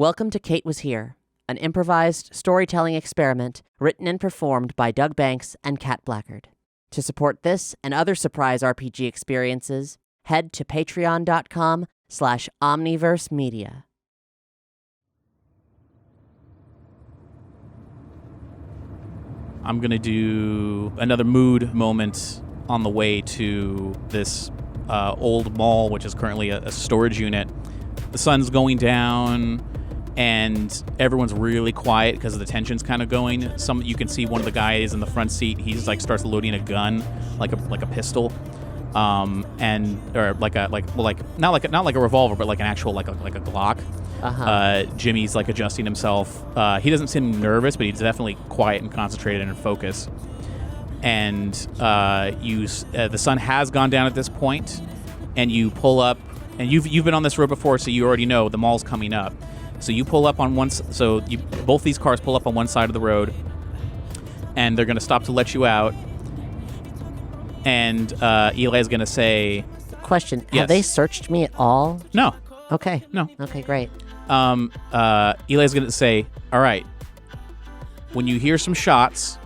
Welcome to Kate Was Here, an improvised storytelling experiment written and performed by Doug Banks and Kat Blackard. To support this and other surprise RPG experiences, head to patreon.com/omniversemedia. I'm going to do another mood moment on the way to this old mall, which is currently a storage unit. The sun's going down, and everyone's really quiet because the tension's kind of going. You can see one of the guys in the front seat. He's like starts loading a gun, like a pistol, not like a revolver, but like an actual like a Glock. Jimmy's like adjusting himself. He doesn't seem nervous, but he's definitely quiet and concentrated and in focus. And the sun has gone down at this point, and you pull up. And you've been on this road before, so you already know the mall's coming up. So you pull up on one. So both these cars pull up on one side of the road, and they're going to stop to let you out. And Eli's going to say, Question, yes. Have they searched me at all? No. Okay. No. Okay, great. Eli's going to say, all right, when you hear some shots,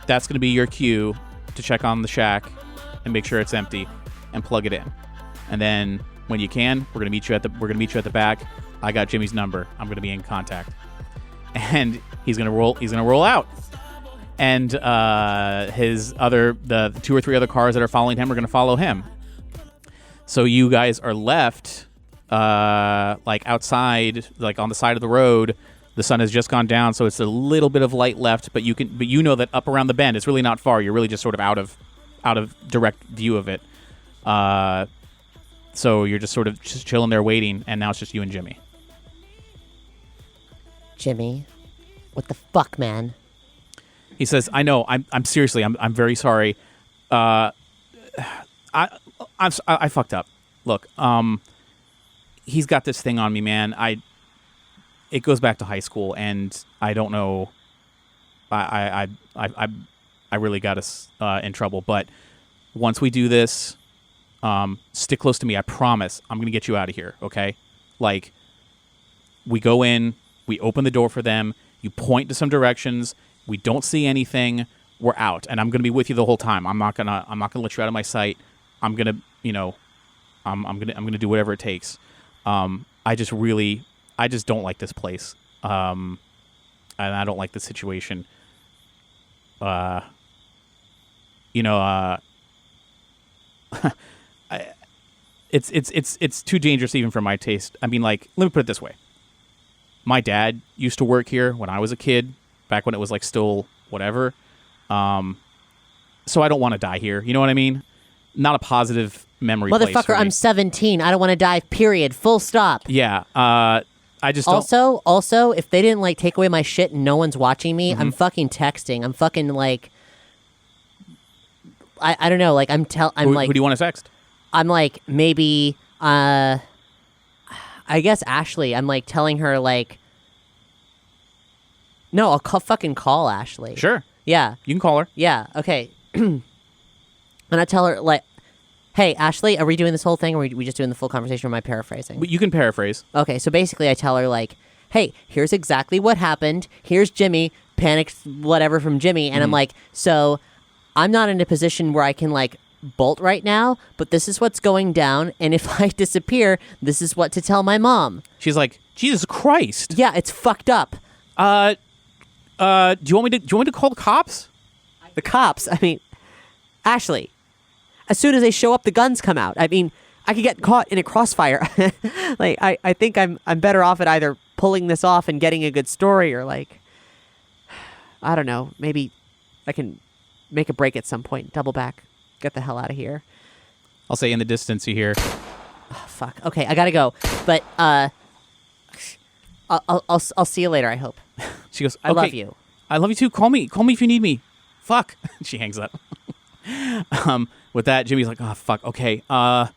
that's going to be your cue to check on the shack and make sure it's empty and plug it in. And then when you can, we're going to meet you at the back. I got Jimmy's number. I'm going to be in contact. And he's going to roll out. And the 2 or 3 other cars that are following him are going to follow him. So you guys are left like outside, like on the side of the road. The sun has just gone down, so it's a little bit of light left, but you know that up around the bend, it's really not far. You're really just sort of out of direct view of it. So you're just sort of just chilling there waiting, and now it's just you and Jimmy. Jimmy, what the fuck, man? He says, "I know. I'm seriously. I'm very sorry. I fucked up. Look, he's got this thing on me, man. It goes back to high school, and I don't know. I really got us in trouble. But once we do this, stick close to me. I promise. I'm gonna get you out of here. Okay? Like, we go in, we open the door for them. You point to some directions. We don't see anything. We're out, and I'm gonna be with you the whole time. I'm not gonna let you out of my sight. I'm gonna, I'm gonna do whatever it takes. I just don't like this place. And I don't like the situation. It's too dangerous even for my taste. I mean, like, let me put it this way. My dad used to work here when I was a kid, back when it was like still whatever. So I don't want to die here. You know what I mean? Not a positive memory. Motherfucker, I'm 17. I don't want to die, period. Full stop. Yeah. I just don't. Also, if they didn't like take away my shit and no one's watching me, I'm fucking texting. I'm fucking like, I don't know. Like who do you want to text? I'm like, maybe, I guess Ashley. I'm like telling her like, no, I'll fucking call Ashley. Sure. Yeah. You can call her. Yeah. Okay. And I tell her like, hey, Ashley, are we doing this whole thing, or are we just doing the full conversation, or am I paraphrasing? You can paraphrase. Okay, so basically I tell her, like, hey, here's exactly what happened. Here's Jimmy, panicked whatever from Jimmy. And I'm like, so I'm not in a position where I can, like, bolt right now, but this is what's going down. And if I disappear, this is what to tell my mom. She's like, Jesus Christ. Yeah, it's fucked up. Do you want me to call the cops? The cops? I mean, Ashley. As soon as they show up, the guns come out. I mean, I could get caught in a crossfire. Like, I think I'm better off at either pulling this off and getting a good story, or like, I don't know, maybe I can make a break at some point, double back, get the hell out of here. I'll say in the distance you hear. Oh, fuck. Okay, I gotta go. But I'll see you later, I hope. She goes, okay, I love you. I love you too. Call me if you need me. Fuck. She hangs up. With that, Jimmy's like, oh, fuck, okay. All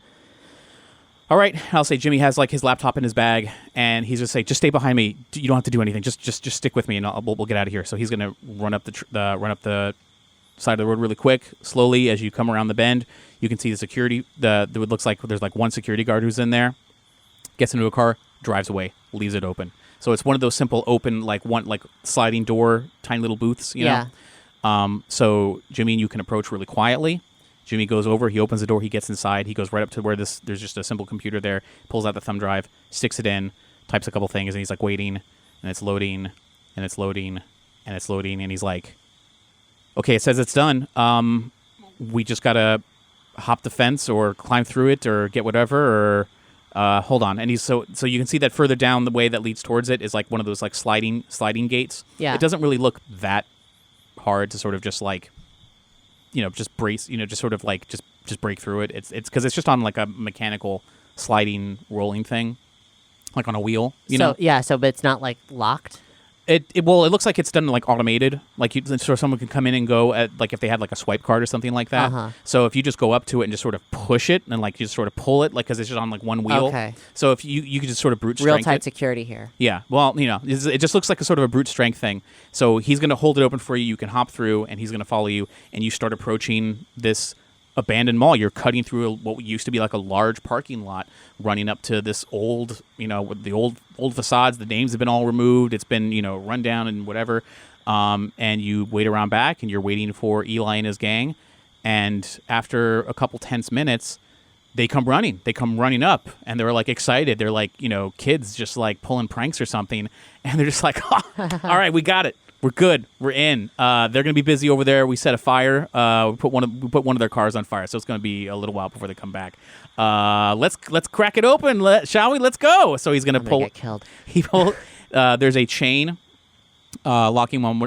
right, I'll say Jimmy has like his laptop in his bag, and he's just say, just stay behind me. You don't have to do anything. Just stick with me, and we'll get out of here. So he's gonna run up the side of the road really quick, slowly. As you come around the bend, you can see the security. It looks like there's like one security guard who's in there. Gets into a car, drives away leaves it open. So it's one of those simple open, like sliding door, tiny little booths, you know? So Jimmy and you can approach really quietly. Jimmy goes over, he opens the door, he gets inside, he goes right up to where there's just a simple computer there, pulls out the thumb drive, sticks it in, types a couple things, and he's like waiting, and it's loading, and it's loading, and it's loading, and he's like, okay, it says it's done. We just gotta hop the fence or climb through it or get whatever, or hold on. And he's so you can see that further down the way that leads towards it is like one of those like sliding gates. Yeah. It doesn't really look that hard to sort of just like, just brace, just sort of like just break through it. It's because it's just on like a mechanical sliding rolling thing, like on a wheel. But it's not like locked. It looks like it's done like automated, like so someone can come in and go at like if they had like a swipe card or something like that. Uh-huh. So if you just go up to it and just sort of push it and like you just sort of pull it, like because it's just on like one wheel. Okay. So if you could just sort of brute strength Real tight it. security here. Yeah. Well, it just looks like a sort of a brute strength thing. So he's going to hold it open for you. You can hop through, and he's going to follow you, and you start approaching this abandoned mall. You're cutting through what used to be like a large parking lot, running up to this old, with the old facades. The names have been all removed. It's been, run down and whatever. And you wait around back, and you're waiting for Eli and his gang. And after a couple tense minutes, they come running. They come running up, and they're like excited. They're like, kids just like pulling pranks or something. And they're just like, all right, we got it. We're good. We're in. They're going to be busy over there. We set a fire. We put one of their cars on fire, so it's going to be a little while before they come back. Let's crack it open, shall we? Let's go. So he's going to pull. Get killed. There's a chain, locking one,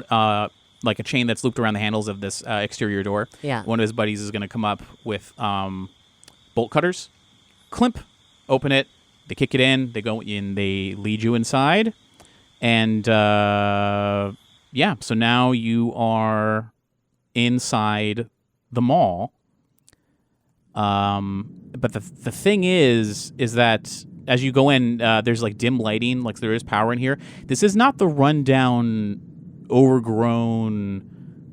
like a chain that's looped around the handles of this exterior door. Yeah. One of his buddies is going to come up with bolt cutters, climp, open it. They kick it in. They go in. They lead you inside, and. Yeah, so now you are inside the mall. But the thing is that as you go in, there's like dim lighting, like there is power in here. This is not the rundown, overgrown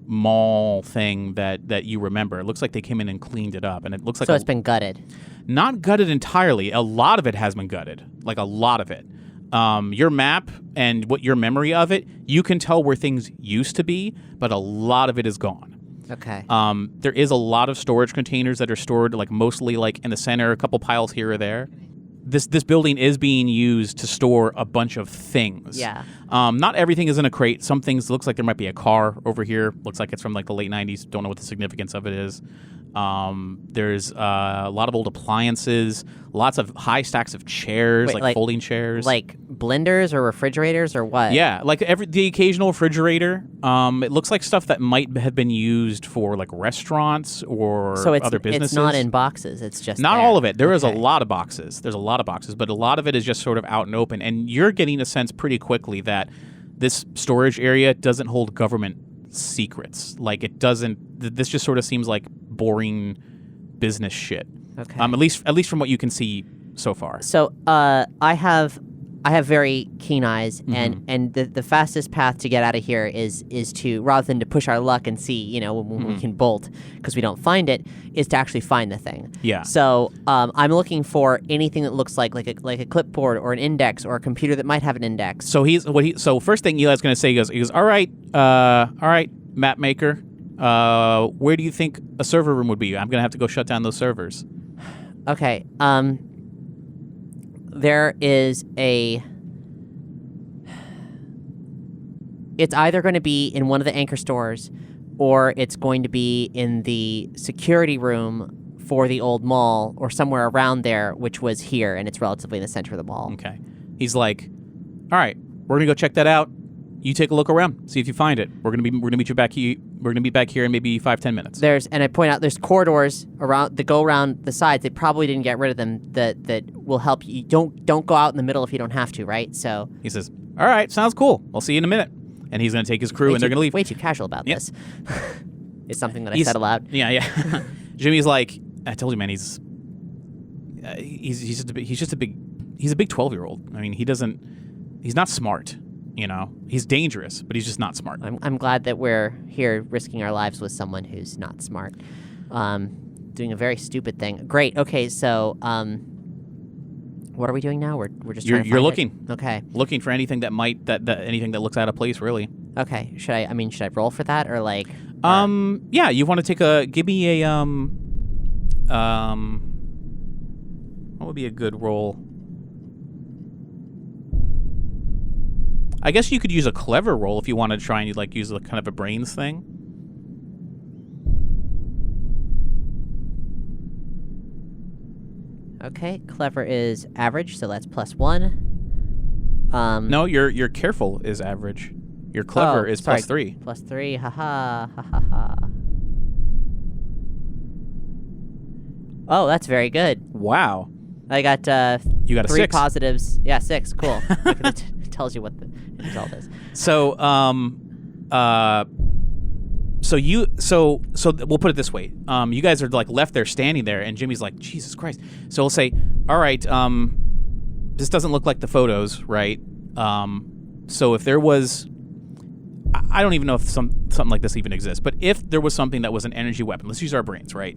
mall thing that you remember. It looks like they came in and cleaned it up, and it looks like it's been gutted. Not gutted entirely. A lot of it has been gutted, like a lot of it. Your map and what your memory of it, you can tell where things used to be, but a lot of it is gone. Okay. There is a lot of storage containers that are stored, like mostly like in the center, a couple piles here or there. This building is being used to store a bunch of things. Yeah. Not everything is in a crate. Some things looks like there might be a car over here. Looks like it's from like the late 90s. Don't know what the significance of it is. There's a lot of old appliances, lots of high stacks of chairs, like folding chairs. Like blenders or refrigerators or what? Yeah, like the occasional refrigerator. It looks like stuff that might have been used for like restaurants or other businesses. It's not in boxes. It's just not there. all of it. There is a lot of boxes. There's a lot of boxes, but a lot of it is just sort of out and open. And you're getting a sense pretty quickly that this storage area doesn't hold government secrets. Like it doesn't. This just sort of seems like boring business shit. Okay. At least from what you can see so far. So I have very keen eyes, and the fastest path to get out of here is to, rather than to push our luck and see when we can bolt because we don't find it, is to actually find the thing. Yeah. So I'm looking for anything that looks like a clipboard or an index or a computer that might have an index. So first thing Eli's going to say, he goes, all right, map maker, where do you think a server room would be? I'm going to have to go shut down those servers. Okay. There is it's either going to be in one of the anchor stores, or it's going to be in the security room for the old mall, or somewhere around there, which was here, and it's relatively in the center of the mall. Okay. He's like, all right, we're going to go check that out. You take a look around, see if you find it. We're gonna meet you back here. We're gonna be back here in maybe 5-10 minutes. And I point out there's corridors that go around the sides. They probably didn't get rid of them. That will help you. Don't go out in the middle if you don't have to, right? So he says, all right, sounds cool. I'll see you in a minute. And he's gonna take his crew and they're gonna leave. Way too casual about this. It's something that I said aloud. Yeah. Jimmy's like, I told you, man. He's just a big 12-year-old. I mean, he's not smart. He's dangerous, but he's just not smart. I'm glad that we're here risking our lives with someone who's not smart, doing a very stupid thing. Great. Okay, so What are we doing now? We're just trying to you're find looking. It? Okay. Looking for anything that might that anything that looks out of place, really. Okay. Should I roll for that or like? Yeah. You want to give me a what would be a good roll? I guess you could use a clever roll if you want to try and like use kind of a brains thing. Okay, clever is average, so that's +1. No, your careful is average. Your clever is sorry. +3. +3, haha, ha ha ha. Oh, that's very good. Wow. I got You got a 3 6. positives. Yeah, 6. Cool. Look at it. It tells you what the result is. So so we'll put it this way. You guys are like left there standing there, and Jimmy's like, Jesus Christ. So we'll say, all right, this doesn't look like the photos, right? So if there was, I don't even know if something like this even exists, but if there was something that was an energy weapon, let's use our brains, right?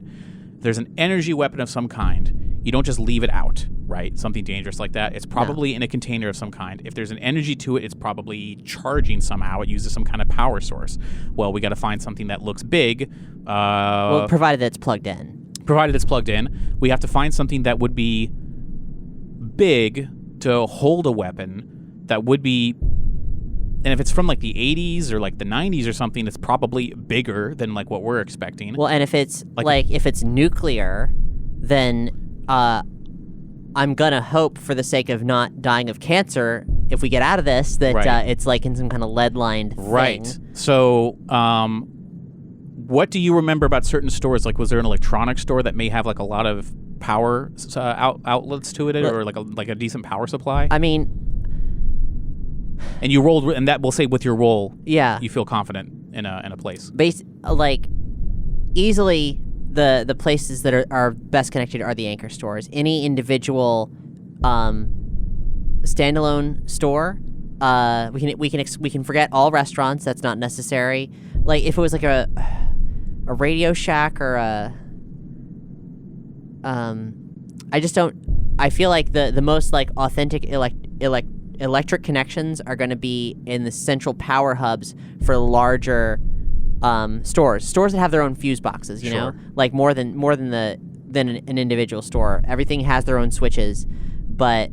There's an energy weapon of some kind. You don't just leave it out, right? Something dangerous like that. It's probably in a container of some kind. If there's an energy to it, it's probably charging somehow. It uses some kind of power source. Well, we got to find something that looks big. Well, provided that it's plugged in. Provided it's plugged in. We have to find something that would be big to hold a weapon that would be... And if it's from like the 80s or like the 90s or something, it's probably bigger than like what we're expecting. Well, and if it's if it's nuclear, then I'm gonna hope, for the sake of not dying of cancer, if we get out of this, that it's like in some kind of lead-lined thing. Right. So, what do you remember about certain stores? Like, was there an electronics store that may have like a lot of power outlets to it, or like a decent power supply? I mean, and you rolled, and that will say with your roll, yeah, you feel confident in a place. Easily. The places that are best connected are the anchor stores. Any individual standalone store, we can forget all restaurants. That's not necessary. Like if it was like a Radio Shack or I just don't. I feel like the most like authentic electric connections are going to be in the central power hubs for larger. Stores that have their own fuse boxes, you know, like more than an individual store. Everything has their own switches, but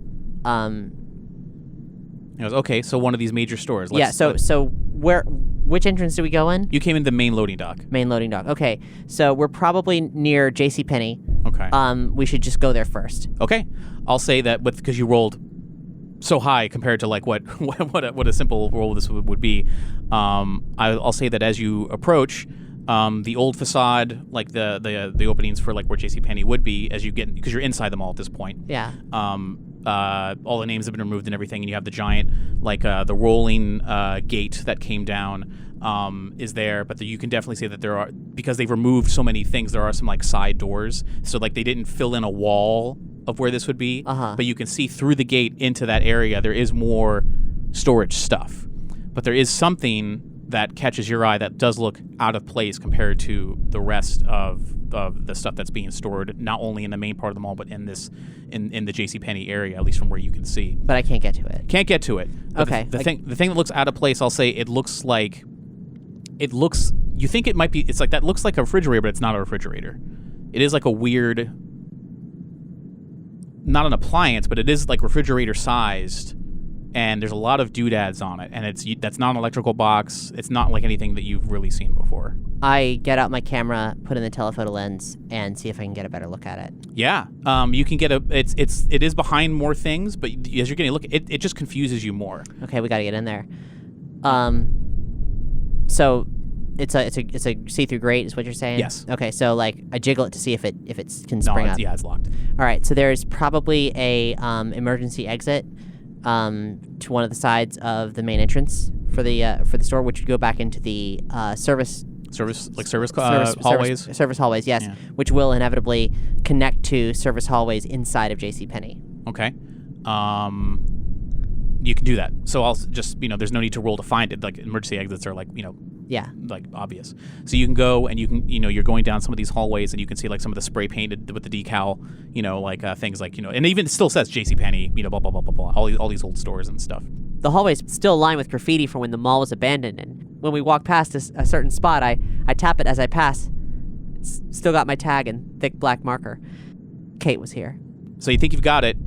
okay, so one of these major stores. So which entrance do we go in? You came in the main loading dock. Main loading dock. Okay, so we're probably near JCPenney. Okay. We should just go there first. Okay, I'll say that because you rolled so high compared to like what a simple roll this would be. I'll say that as you approach the old facade, like the openings for like where JCPenney would be, as you get, because you're inside the mall at this point. Yeah. All the names have been removed and everything, and you have the giant like the rolling gate that came down is there, but you can definitely say that there are, because they've removed so many things, there are some like side doors, so like they didn't fill in a wall of where this would be, but you can see through the gate into that area. There is more storage stuff, but there is something that catches your eye that does look out of place compared to the rest of the stuff that's being stored, not only in the main part of the mall, but in the JCPenney area, at least from where you can see. But I can't get to it. Can't get to it. But okay. The thing that looks out of place, I'll say you think it might be, it's like, that looks like a refrigerator, but it's not a refrigerator. It is like a weird, not an appliance, but it is like refrigerator sized, and there's a lot of doodads on it, and that's not an electrical box. It's not like anything that you've really seen before. I get out my camera, put in the telephoto lens, and see if I can get a better look at it. Yeah. You can get it is behind more things, but as you're getting a look, it just confuses you more. Okay, we got to get in there. So it's a see-through grate is what you're saying? Yes. Okay, so like I jiggle it to see if it can spring up. Yeah, it's locked. All right, so there's probably a emergency exit to one of the sides of the main entrance for the store, which would go back into the service hallways. Service hallways, yes, yeah. Which will inevitably connect to service hallways inside of JCPenney. Okay. You can do that. So I'll just, there's no need to roll to find it. Like emergency exits are like, Yeah. like obvious. So you can go and you can, you're going down some of these hallways and you can see like some of the spray painted with the decal, like things like, and even it still says JCPenney, blah, blah, blah, blah, blah, all these old stores and stuff. The hallway's still lined with graffiti from when the mall was abandoned, and when we walk past a certain spot, I tap it as I pass. It's still got my tag and thick black marker. Kate was here. So you think you've got it.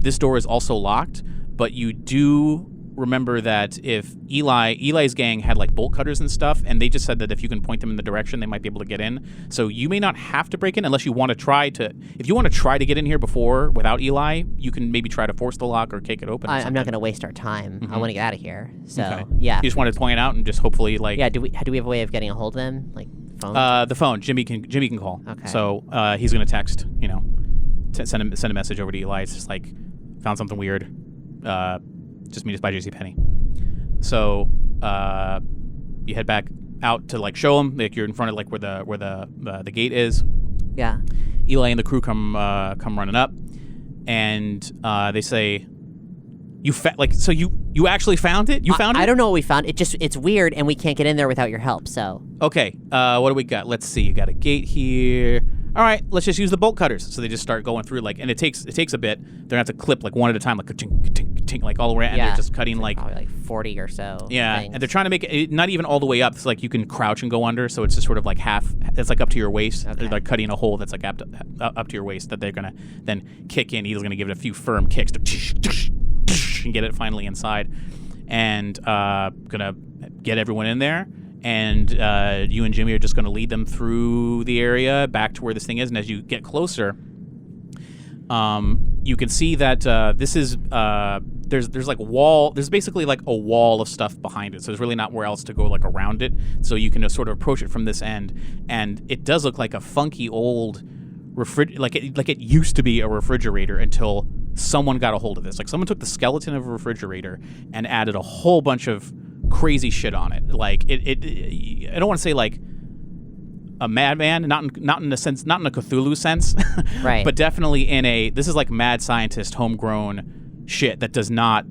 This door is also locked, but you do remember that if Eli's gang had like bolt cutters and stuff, and they just said that if you can point them in the direction, they might be able to get in. So you may not have to break in unless you want to try to. If you want to try to get in here before without Eli, you can maybe try to force the lock or kick it open. I'm not going to waste our time. I want to get out of here. So Okay. yeah. You just wanted to point it out and just hopefully like. Yeah. Do we have a way of getting a hold of them? Like phone? The phone. Jimmy can call. Okay. So he's going to text. Send a message over to Eli. It's just like found something weird. Just meet us by JCPenney. So you head back out to like show them like you're in front of like where the gate is. Yeah. Eli and the crew come running up, and they say, you actually found it? You found it? I don't know what we found. It's weird, and we can't get in there without your help. So okay. What do we got? Let's see. You got a gate here. All right, let's just use the bolt cutters. So they just start going through and it takes a bit. They're gonna have to clip like one at a time, like ka-ching, ka-ching, ka-ching, like all the way, and they're just cutting like probably like 40 or so. Yeah, things. and they're trying to make it not even all the way up. It's like you can crouch and go under, so it's just sort of like half. It's like up to your waist. Okay. They're like cutting a hole that's like up to your waist that they're gonna then kick in. He's gonna give it a few firm kicks to and get it finally inside, and gonna get everyone in there. And you and Jimmy are just going to lead them through the area back to where this thing is. And as you get closer, you can see that this is there's like a wall. There's basically like a wall of stuff behind it. So there's really not where else to go like around it. So you can just sort of approach it from this end. And it does look like a funky old like it used to be a refrigerator until someone got a hold of this. Like someone took the skeleton of a refrigerator and added a whole bunch of crazy shit on it. Like it I don't want to say like a madman, not in a sense, not in a Cthulhu sense, right? But definitely this is like mad scientist homegrown shit that does not.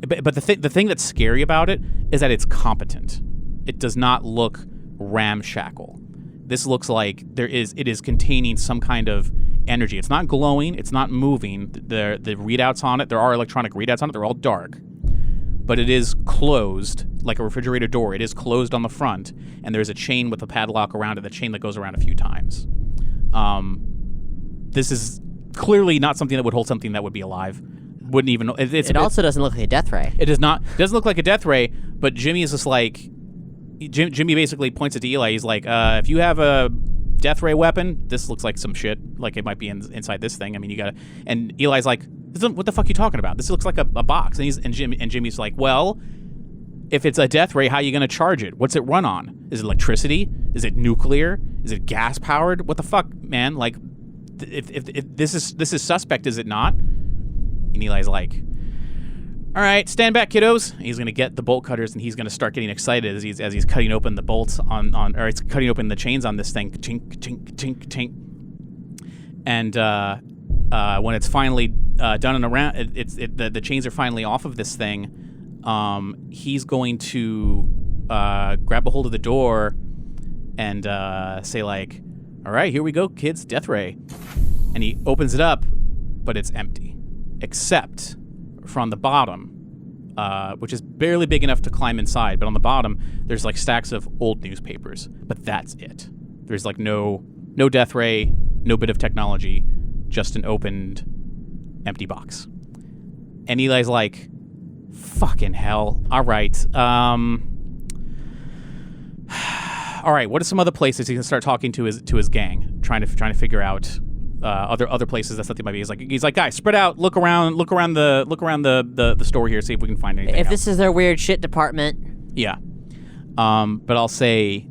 But the thing that's scary about it is that it's competent. It does not look ramshackle. This looks like it is containing some kind of energy. It's not glowing. It's not moving. The readouts on it, there are electronic readouts on it. They're all dark. But it is closed, like a refrigerator door. It is closed on the front, and there's a chain with a padlock around it, the chain that goes around a few times. This is clearly not something that would hold something that would be alive. Wouldn't even... It also doesn't look like a death ray. It does not. It doesn't look like a death ray, but Jimmy is just like... Jimmy basically points it to Eli. He's like, if you have a death ray weapon, this looks like some shit. Like it might be inside this thing. I mean, you gotta... And Eli's like... What the fuck are you talking about? This looks like a box. And Jimmy's like, well, if it's a death ray, how are you going to charge it? What's it run on? Is it electricity? Is it nuclear? Is it gas powered? What the fuck, man? Like, if this is suspect, is it not? And Eli's like, all right, stand back, kiddos. And he's going to get the bolt cutters and he's going to start getting excited as he's cutting open the bolts or it's cutting open the chains on this thing. Chink, chink, chink, chink. And when it's finally done and around, the chains are finally off of this thing. He's going to grab a hold of the door and say like, "All right, here we go, kids, death ray." And he opens it up, but it's empty, except from the bottom, which is barely big enough to climb inside. But on the bottom, there's like stacks of old newspapers. But that's it. There's like no death ray, no bit of technology. Just an opened, empty box. And Eli's like, fucking hell. All right. All right, what are some other places he can start talking to his gang, trying to figure out other places that something might be. He's like, guys, spread out, look around the store here, see if we can find anything. If else. This is their weird shit department. Yeah. But I'll say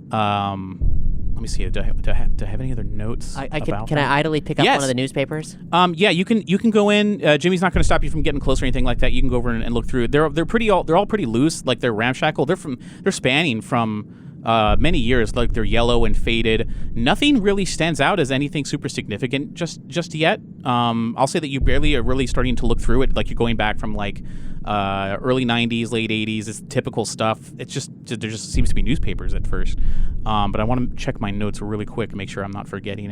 let me see. Do I have any other notes? Can I idly pick up one of the newspapers? Yeah, you can go in. Jimmy's not going to stop you from getting close or anything like that. You can go over and look through. They're all pretty loose. Like they're ramshackle. They're spanning from many years. Like they're yellow and faded. Nothing really stands out as anything super significant just yet. I'll say that you barely are really starting to look through it. Like you're going back from like early 90s, late 80s. It's typical stuff. It's just there just seems to be newspapers at first. But I want to check my notes really quick and make sure I'm not forgetting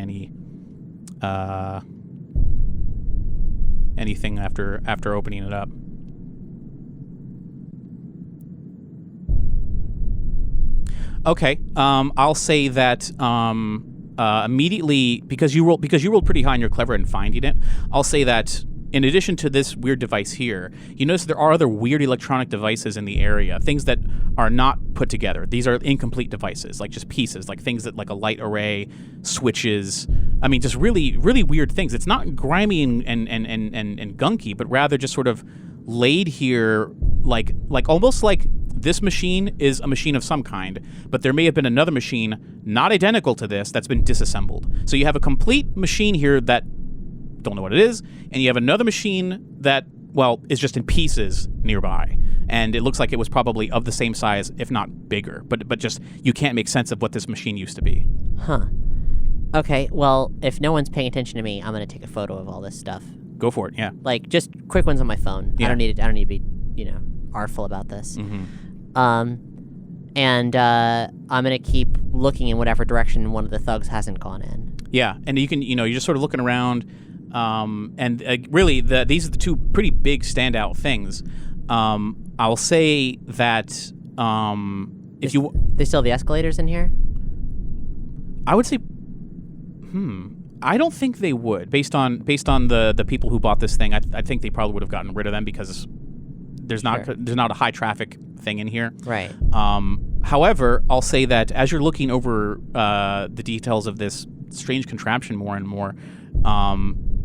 anything after opening it up. Okay, I'll say that immediately because you rolled pretty high and you're clever in finding it. I'll say that in addition to this weird device here, you notice there are other weird electronic devices in the area, things that are not put together. These are incomplete devices, like just pieces, like things that like a light array, switches. I mean, just really, really weird things. It's not grimy and gunky, but rather just sort of laid here, like almost like this machine is a machine of some kind, but there may have been another machine not identical to this that's been disassembled. So you have a complete machine here that don't know what it is, and you have another machine that, well, is just in pieces nearby. And it looks like it was probably of the same size, if not bigger. But just, you can't make sense of what this machine used to be. Huh. Okay, well, if no one's paying attention to me, I'm going to take a photo of all this stuff. Go for it, yeah. Like, just quick ones on my phone. Yeah. I don't need to be, artful about this. Mm-hmm. And I'm going to keep looking in whatever direction one of the thugs hasn't gone in. Yeah, and you can, you're just sort of looking around, and really, these are the two pretty big standout things. I'll say that if you... They still have the escalators in here? I would say... I don't think they would, based on the people who bought this thing. I think they probably would have gotten rid of them because there's not a high traffic thing in here. Right. However, I'll say that as you're looking over the details of this strange contraption more and more,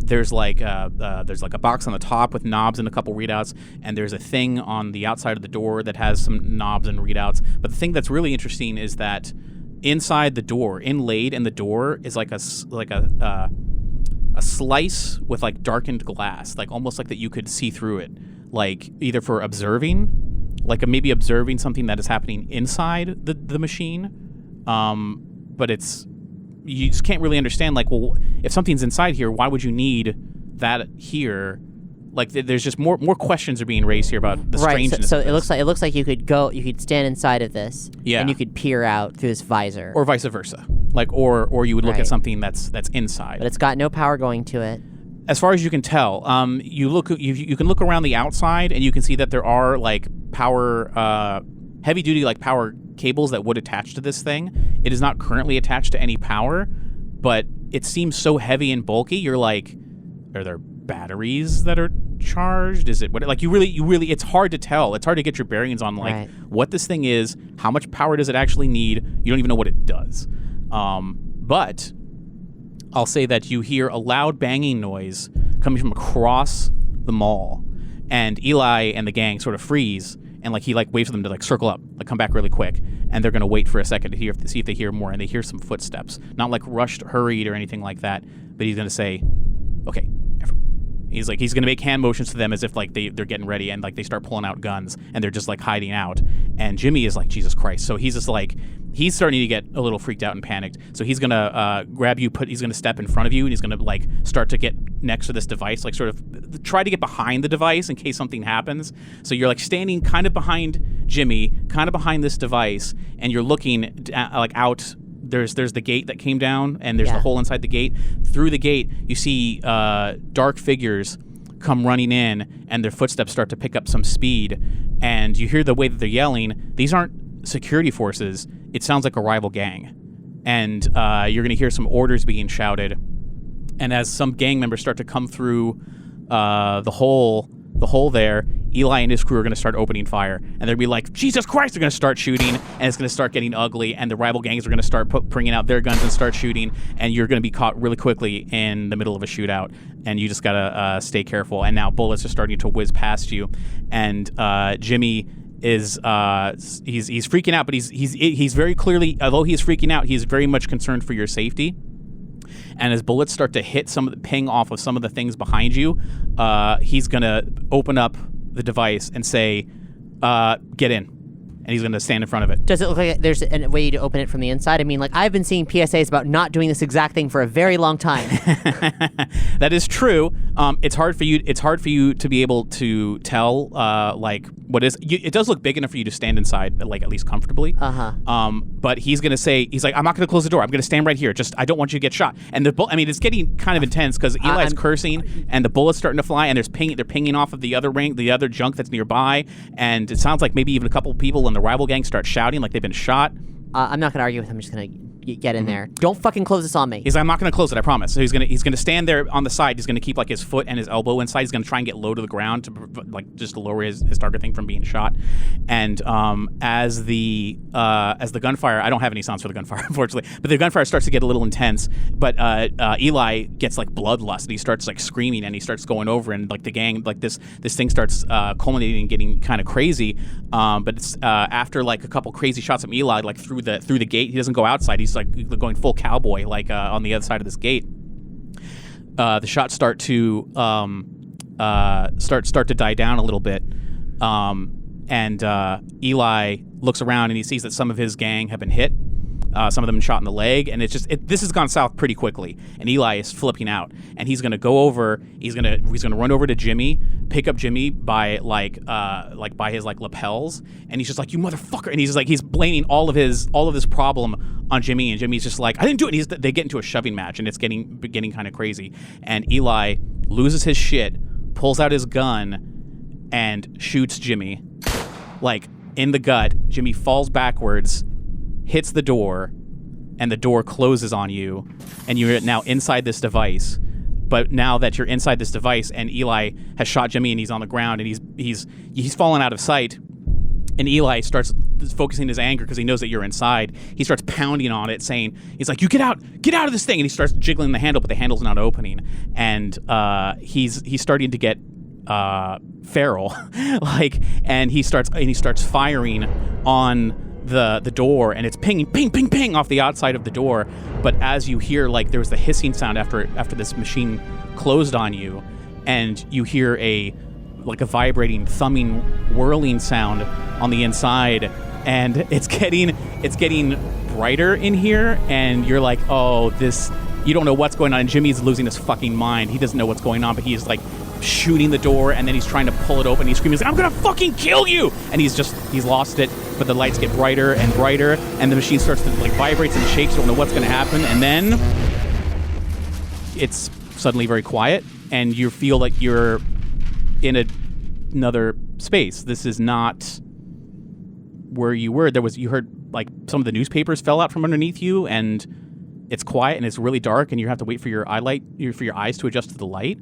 there's like a box on the top with knobs and a couple readouts, and there's a thing on the outside of the door that has some knobs and readouts. But the thing that's really interesting is that inside the door, inlaid in the door, is like a slice with like darkened glass, like almost like that you could see through it, like either for observing, like maybe observing something that is happening inside the machine. But you just can't really understand, like, well, if something's inside here, why would you need that here? Like, there's just more questions are being raised here about the strangeness. So it looks like you could stand inside of this, yeah, and you could peer out through this visor, or vice versa. Like, or you would look right. at something that's inside. But it's got no power going to it. As far as you can tell, you can look around the outside and you can see that there are like power, heavy duty like power cables that would attach to this thing. It is not currently attached to any power, but it seems so heavy and bulky. You're like, are there batteries that are charged? Is it what? Like you really, it's hard to tell. It's hard to get your bearings on like right. what this thing is, how much power does it actually need. You don't even know what it does. But I'll say that you hear a loud banging noise coming from across the mall, and Eli and the gang sort of freeze, and like he like waves for them to like circle up, like come back really quick, and they're gonna wait for a second to see if they hear more, and they hear some footsteps, not like rushed, hurried, or anything like that, but he's gonna say, okay. He's gonna make hand motions to them as if like they're getting ready, and like they start pulling out guns and they're just like hiding out. And Jimmy is like, Jesus Christ. So he's just like, he's starting to get a little freaked out and panicked. So he's gonna grab you, he's gonna step in front of you, and he's gonna like start to get next to this device, like sort of try to get behind the device in case something happens. So you're like standing kind of behind Jimmy, kind of behind this device, and you're looking like out. There's the gate that came down, and there's the hole inside the gate. Through the gate, you see dark figures come running in, and their footsteps start to pick up some speed. And you hear the way that they're yelling. These aren't security forces. It sounds like a rival gang. And you're going to hear some orders being shouted. And as some gang members start to come through the hole there, Eli and his crew are going to start opening fire, and they'll be like, Jesus Christ, they're going to start shooting, and it's going to start getting ugly, and the rival gangs are going to start bringing out their guns and start shooting, and you're going to be caught really quickly in the middle of a shootout, and you just got to stay careful. And now bullets are starting to whiz past you, and Jimmy is he's freaking out, but he's very clearly, although he's freaking out, he's very much concerned for your safety. And as bullets start to hit ping off of some of the things behind you, he's going to open up the device and say, get in. and he's going to stand in front of it. Does it look like there's a way to open it from the inside? I mean, like, I've been seeing PSAs about not doing this exact thing for a very long time. That is true. It's hard for you. It's hard for you to be able to tell, like, what is. It does look big enough for you to stand inside, like, at least comfortably. But he's gonna say, he's like, I'm not gonna close the door. I'm gonna stand right here. Just, I don't want you to get shot. And it's getting kind of intense because Eli's cursing and the bullets starting to fly, and they're pinging off of the other junk that's nearby, and it sounds like maybe even a couple people in the rival gang start shouting like they've been shot. I'm not gonna argue with him. I'm just gonna get in there. Don't fucking close this on me. He's like, I'm not gonna close it, I promise. So he's gonna stand there on the side. He's gonna keep like his foot and his elbow inside. He's gonna try and get low to the ground to like just to lower his target thing from being shot. And as the gunfire, I don't have any sounds for the gunfire unfortunately, but the gunfire starts to get a little intense. But Eli gets like bloodlust and he starts like screaming and he starts going over, and like the gang, like this thing starts culminating and getting kind of crazy. But it's after like a couple crazy shots from Eli, like through the gate. He doesn't go outside. He's like going full cowboy, like on the other side of this gate. The shots start to start to die down a little bit, and Eli looks around and he sees that some of his gang have been hit. Some of them shot in the leg, and this has gone south pretty quickly. And Eli is flipping out, and he's gonna go over. He's gonna run over to Jimmy, pick up Jimmy by by his like lapels, and he's just like, you motherfucker, and he's blaming all of this problem on Jimmy, and Jimmy's just like, I didn't do it. And they get into a shoving match, and it's getting kind of crazy, and Eli loses his shit, pulls out his gun, and shoots Jimmy, like in the gut. Jimmy falls backwards, hits the door, and the door closes on you, and you're now inside this device. But now that you're inside this device, and Eli has shot Jimmy, and he's on the ground, and he's fallen out of sight, and Eli starts focusing his anger because he knows that you're inside. He starts pounding on it, saying, he's like, you get out of this thing, and he starts jiggling the handle, but the handle's not opening, and he's starting to get feral, like, and he starts firing on the door, and it's ping ping ping ping off the outside of the door. But as you hear, like, there was the hissing sound after this machine closed on you, and you hear a vibrating, thumbing, whirling sound on the inside, and it's getting brighter in here, and you're like, oh, this, you don't know what's going on. And Jimmy's losing his fucking mind. He doesn't know what's going on, but he's like shooting the door, and then he's trying to pull it open. He's screaming, he's like, I'm gonna fucking kill you, and he's lost it. But the lights get brighter and brighter, and the machine starts to like vibrates and shakes. You don't know what's gonna happen, and then it's suddenly very quiet, and you feel like you're in another space. This is not where you were. You heard like some of the newspapers fell out from underneath you, and it's quiet and it's really dark, and you have to wait for your eyes to adjust to the light.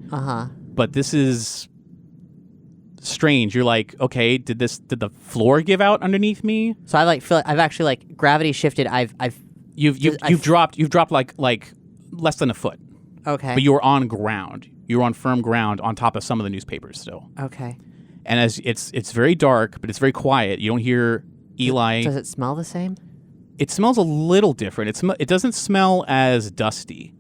But this is strange. You're like, okay, did the floor give out underneath me? So I like feel like I've actually like gravity shifted. You've dropped like less than a foot. Okay. But you were on ground. You were on firm ground on top of some of the newspapers still. Okay. And as it's very dark, but it's very quiet. You don't hear Eli. Does it smell the same? It smells a little different. It doesn't smell as dusty.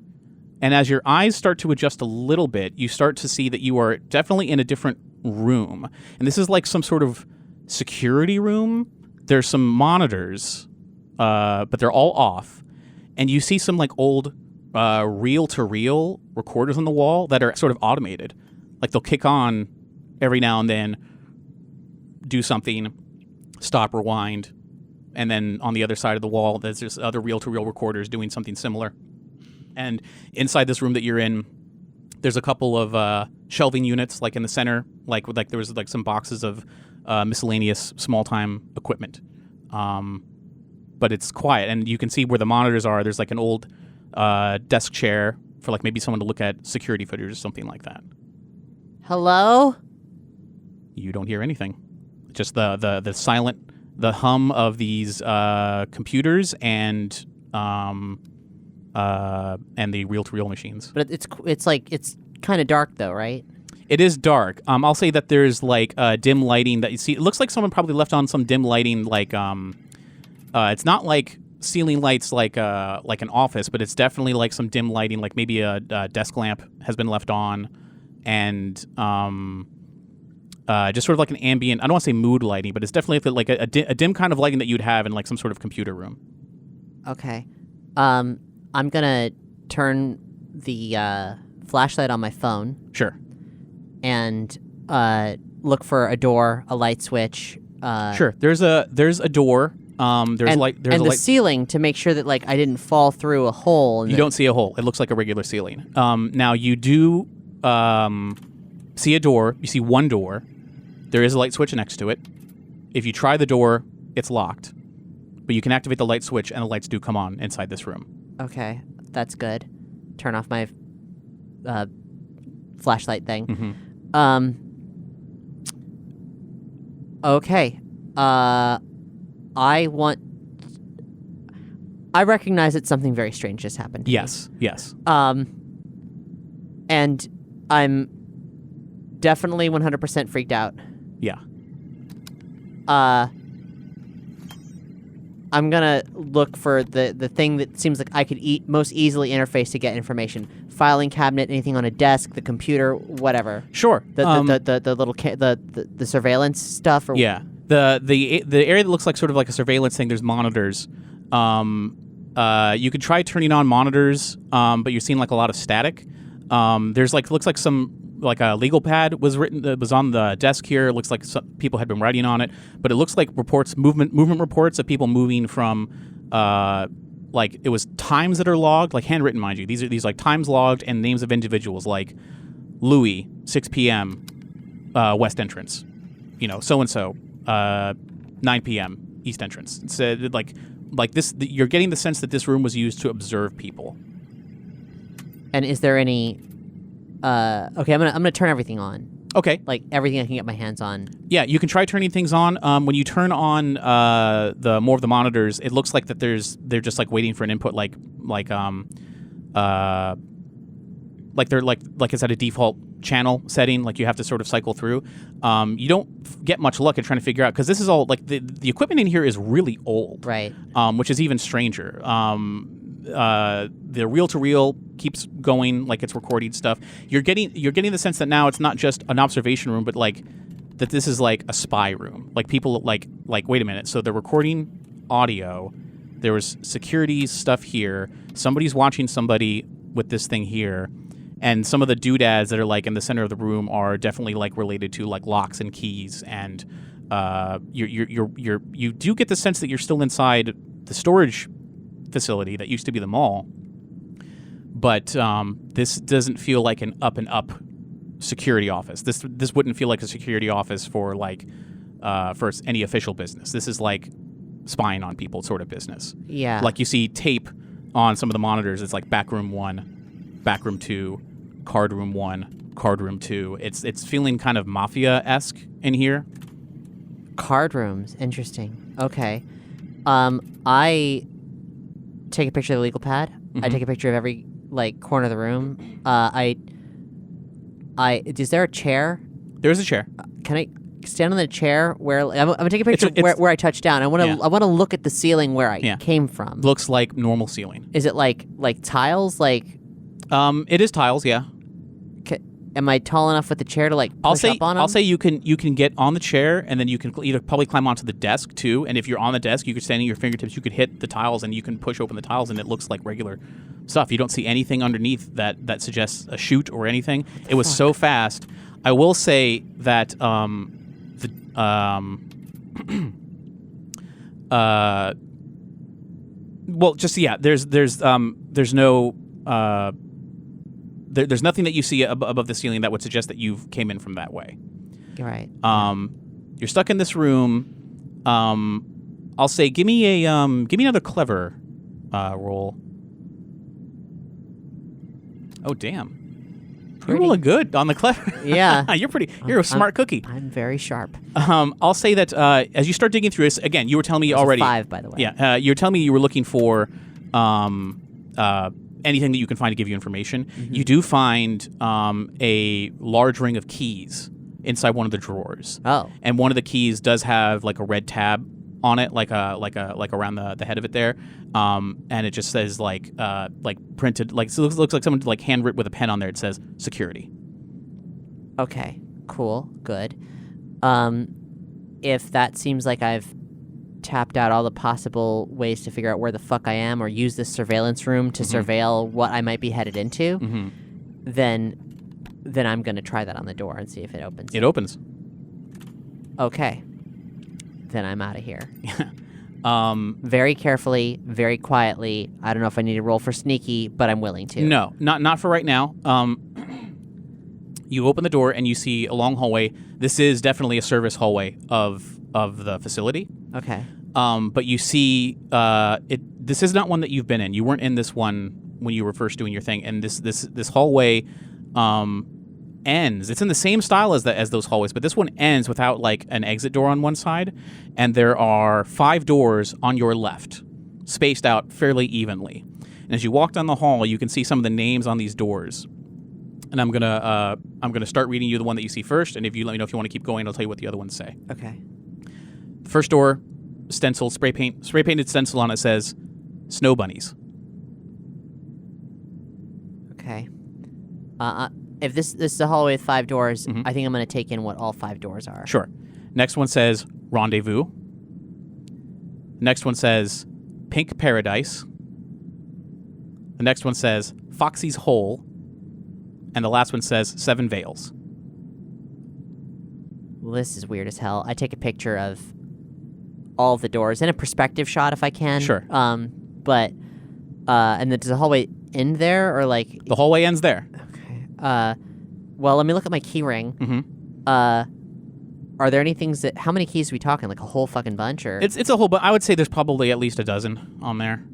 And as your eyes start to adjust a little bit, you start to see that you are definitely in a different room. And this is like some sort of security room. There's some monitors, but they're all off. And you see some like old reel-to-reel recorders on the wall that are sort of automated. Like they'll kick on every now and then, do something, stop, rewind, and then on the other side of the wall, there's just other reel-to-reel recorders doing something similar. And inside this room that you're in, there's a couple of shelving units, like in the center, like there was like some boxes of miscellaneous small-time equipment. But it's quiet, and you can see where the monitors are. There's like an old desk chair for like maybe someone to look at security footage or something like that. Hello? You don't hear anything. Just the silent, the hum of these computers and the reel-to-reel machines. But it's like it's kind of dark though, right? It is dark. I'll say that there's like dim lighting that you see. It looks like someone probably left on some dim lighting. Like it's not like ceiling lights like an office, but it's definitely like some dim lighting. Like maybe a desk lamp has been left on, and just sort of like an ambient. I don't want to say mood lighting, but it's definitely like a dim kind of lighting that you'd have in like some sort of computer room. Okay. I'm gonna turn the flashlight on my phone. Sure. And look for a door, a light switch. Sure. There's a door. There's the ceiling to make sure that like I didn't fall through a hole. You don't see a hole. It looks like a regular ceiling. Now you do see a door. You see one door. There is a light switch next to it. If you try the door, it's locked. But you can activate the light switch, and the lights do come on inside this room. Okay, that's good. Turn off my flashlight thing. Mm-hmm. Okay. I recognize that something very strange just happened. Yes. And I'm definitely 100% freaked out. Yeah. I'm gonna look for the thing that seems like I could most easily interface to get information. Filing cabinet, anything on a desk, the computer, whatever. Sure. The little the surveillance stuff. Or yeah. The area that looks like sort of like a surveillance thing. There's monitors. You could try turning on monitors, but you're seeing like a lot of static. There's like looks like some. Like a legal pad was on the desk here. It looks like some people had been writing on it, but it looks like movement reports of people moving from, like it was times that are logged, like handwritten, mind you. These are like times logged and names of individuals, like Louis, 6 p.m. West entrance, so and so, 9 p.m. East entrance. It's like this. You're getting the sense that this room was used to observe people. And is there any? Okay, I'm gonna turn everything on. Okay. Like everything I can get my hands on. Yeah, you can try turning things on. When you turn on the more of the monitors, it looks like that they're just like waiting for an input, like they're like it's at a default channel setting, like you have to sort of cycle through. You don't get much luck at trying to figure out, because this is all like the equipment in here is really old, right? Which is even stranger. The reel-to-reel keeps going, like it's recording stuff. You're getting the sense that now it's not just an observation room, but like that this is like a spy room. Like people like wait a minute. So they're recording audio. There was security stuff here. Somebody's watching somebody with this thing here, and some of the doodads that are like in the center of the room are definitely like related to like locks and keys. And you do get the sense that you're still inside the storage facility that used to be the mall, but this doesn't feel like an up and up security office. This wouldn't feel like a security office for like for any official business. This is like spying on people sort of business. Yeah, like you see tape on some of the monitors. It's like back room 1, back room 2, card room 1, card room 2. It's feeling kind of mafia-esque in here. Card rooms, interesting. Okay, I take a picture of the legal pad. Mm-hmm. I take a picture of every like corner of the room. Is there a chair? There's a chair. Can I stand on the chair where I'm gonna take a picture of where I touched down? I want to look at the ceiling where I came from. Looks like normal ceiling. Is it like tiles? Like, it is tiles. Yeah. Am I tall enough with the chair to like push up on them? I'll say you can get on the chair, and then you can either probably climb onto the desk too. And if you're on the desk, you could stand in your fingertips. You could hit the tiles, and you can push open the tiles, and it looks like regular stuff. You don't see anything underneath that suggests a chute or anything. It was so fast. I will say that well, just there's no. There's nothing that you see above the ceiling that would suggest that you came in from that way. You're right. You're stuck in this room. I'll say, give me another clever roll. Oh damn! You're rolling good on the clever. Yeah, you're a smart cookie. I'm very sharp. I'll say that as you start digging through this again, you were telling me already. 5, by the way. Yeah, you were telling me you were looking for anything that you can find to give you information. Mm-hmm. You do find a large ring of keys inside one of the drawers. Oh. And one of the keys does have like a red tab on it, like around the head of it there. And it just says like printed, like, so it looks like someone like handwritten with a pen on there. It says security. Okay, cool, good. If that seems like I've tapped out all the possible ways to figure out where the fuck I am or use this surveillance room to surveil what I might be headed into, then I'm going to try that on the door and see if it opens. It opens. Okay. Then I'm out of here. Very carefully, very quietly. I don't know if I need to roll for sneaky, but I'm willing to. No, not for right now. You open the door and you see a long hallway. This is definitely a service hallway of the facility. Okay. But you see, this is not one that you've been in. You weren't in this one when you were first doing your thing. And this hallway ends. It's in the same style as those hallways, but this one ends without like an exit door on one side. And there are 5 doors on your left, spaced out fairly evenly. And as you walk down the hall, you can see some of the names on these doors. And I'm gonna start reading you the one that you see first. And if you let me know if you want to keep going, I'll tell you what the other ones say. Okay. First door, stencil, spray painted stencil on it says, "Snow bunnies." Okay. If this is a hallway with 5 doors, I think I'm going to take in what all 5 doors are. Sure. Next one says rendezvous. Next one says pink paradise. The next one says Foxy's hole. And the last one says 7 veils. Well, this is weird as hell. I take a picture of all of the doors in a perspective shot if I can. Sure. But and then does the hallway end there or like? The hallway ends there. Okay. Well, let me look at my key ring. Are there any things that? How many keys are we talking? Like a whole fucking bunch, or? It's a whole. But I would say there's probably at least a dozen on there.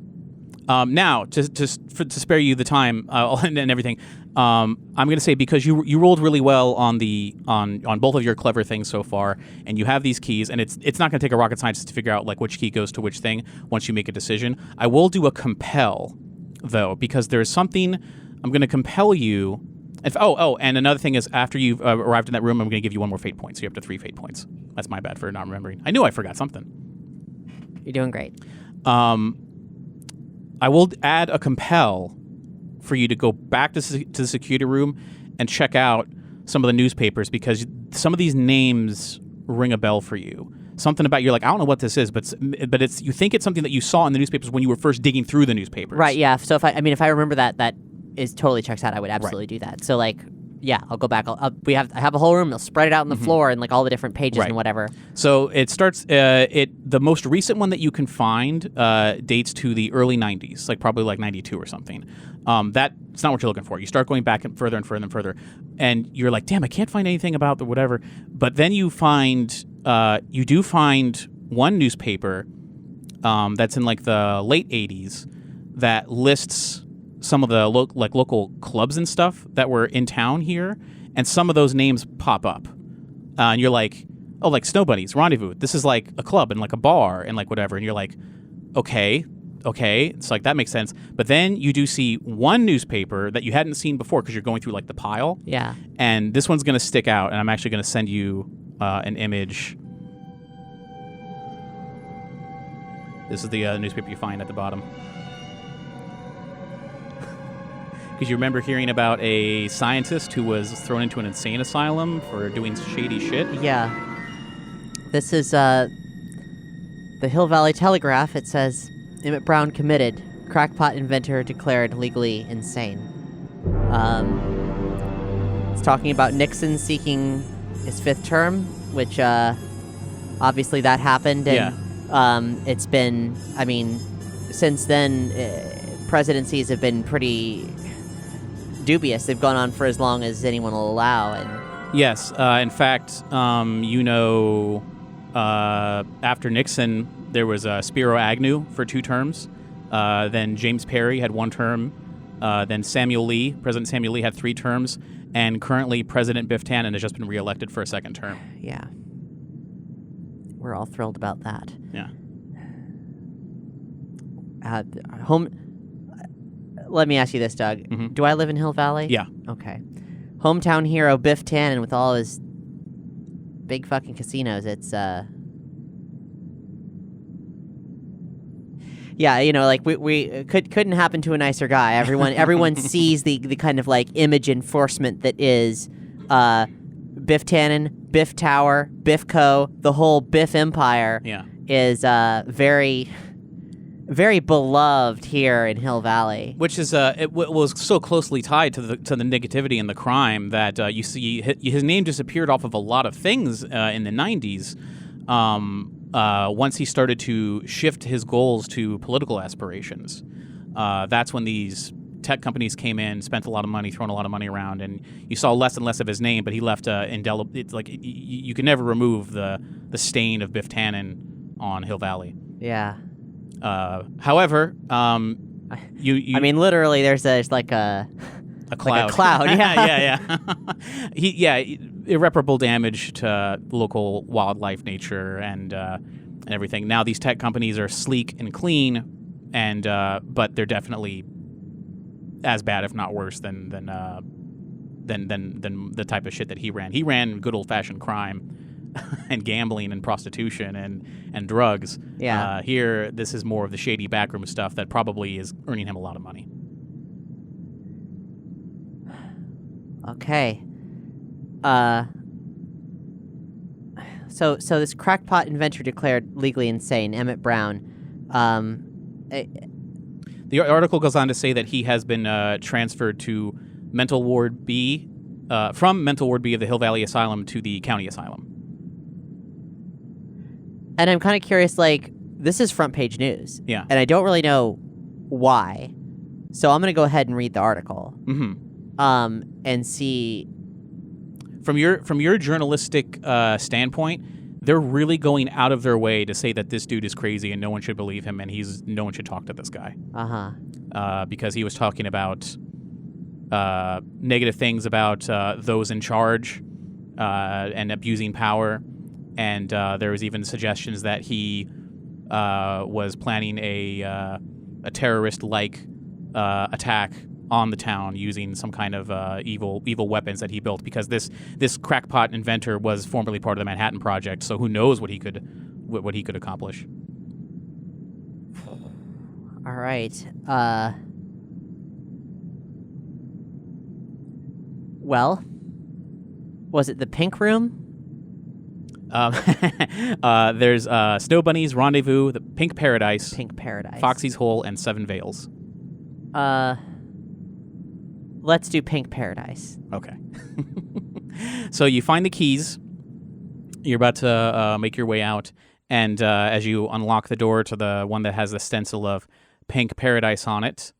Now, to spare you the time and everything, I'm going to say because you rolled really well on both of your clever things so far, and you have these keys, and it's not going to take a rocket scientist to figure out like which key goes to which thing once you make a decision. I will do a compel, though, because there's something I'm going to compel you. And another thing is after you've arrived in that room, I'm going to give you 1 more fate point, so you're up to 3 fate points. That's my bad for not remembering. I knew I forgot something. You're doing great. I will add a compel for you to go back to the security room and check out some of the newspapers because some of these names ring a bell for you. Something about you're like, I don't know what this is, but it's you think it's something that you saw in the newspapers when you were first digging through the newspapers. Right, yeah. So if I remember that is totally checks out, I would absolutely do that. So like, yeah, I'll go back. I have a whole room. They'll spread it out on the floor and like all the different pages and whatever. So it starts. The most recent one that you can find dates to the early '90s, like probably like '92 or something. That's not what you're looking for. You start going back and further and further and further, and you're like, damn, I can't find anything about the whatever. But then you do find one newspaper that's in like the late '80s that lists some of the local clubs and stuff that were in town here, and some of those names pop up, and you're like, oh, like Snow Bunnies, Rendezvous. This is like a club and like a bar and like whatever, and you're like, okay, it's like that makes sense. But then you do see one newspaper that you hadn't seen before because you're going through like the pile. Yeah. And this one's gonna stick out, and I'm actually gonna send you an image. This is the newspaper you find at the bottom. Because you remember hearing about a scientist who was thrown into an insane asylum for doing shady shit? Yeah. This is the Hill Valley Telegraph. It says, Emmett Brown committed. Crackpot inventor declared legally insane. It's talking about Nixon seeking his 5th term, which obviously that happened. And it's been, I mean, since then, presidencies have been pretty dubious. They've gone on for as long as anyone will allow. And yes, in fact, after Nixon, there was Spiro Agnew for 2 terms. Then James Perry had 1 term. Then President Samuel Lee had 3 terms. And currently, President Biff Tannen has just been reelected for a 2nd term. Yeah. We're all thrilled about that. Yeah. Let me ask you this, Doug. Mm-hmm. Do I live in Hill Valley? Yeah. Okay. Hometown hero Biff Tannen with all his big fucking casinos. It's yeah, you know, like we couldn't happen to a nicer guy. Everyone sees the kind of like image enforcement that is Biff Tannen, Biff Tower, Biff Co., the whole Biff Empire is very, very beloved here in Hill Valley. Which is was so closely tied to the negativity and the crime that you see his name disappeared off of a lot of things in the 90s. Once he started to shift his goals to political aspirations, that's when these tech companies came in, spent a lot of money, thrown a lot of money around, and you saw less and less of his name. But he left indelible. It's like you can never remove the stain of Biff Tannen on Hill Valley. Yeah. However, I mean, literally, there's like a cloud. Like a cloud. Yeah. Irreparable damage to local wildlife, nature, and everything. Now these tech companies are sleek and clean, and but they're definitely as bad, if not worse, than the type of shit that he ran. He ran good old fashioned crime and gambling and prostitution and drugs. Yeah. Here, this is more of the shady backroom stuff that probably is earning him a lot of money. Okay. So this crackpot inventor declared legally insane, Emmett Brown. The article goes on to say that he has been transferred to Mental Ward B, from Mental Ward B of the Hill Valley Asylum to the County Asylum. And I'm kind of curious, like, this is front page news. Yeah. And I don't really know why. So I'm going to go ahead and read the article. Mm-hmm. And see. From your journalistic standpoint, they're really going out of their way to say that this dude is crazy and no one should believe him and no one should talk to this guy. Because he was talking about negative things about those in charge and abusing power, and there was even suggestions that he was planning a terrorist-like attack on the town using some kind of evil weapons that he built, because this crackpot inventor was formerly part of the Manhattan Project, so who knows what he could accomplish. All right. Well, was it the Pink Room? There's Snow Bunny's Rendezvous, the Pink Paradise, Foxy's Hole, and Seven Veils. Let's do Pink Paradise. Okay. So you find the keys. You're about to make your way out, and as you unlock the door to the one that has the stencil of Pink Paradise on it,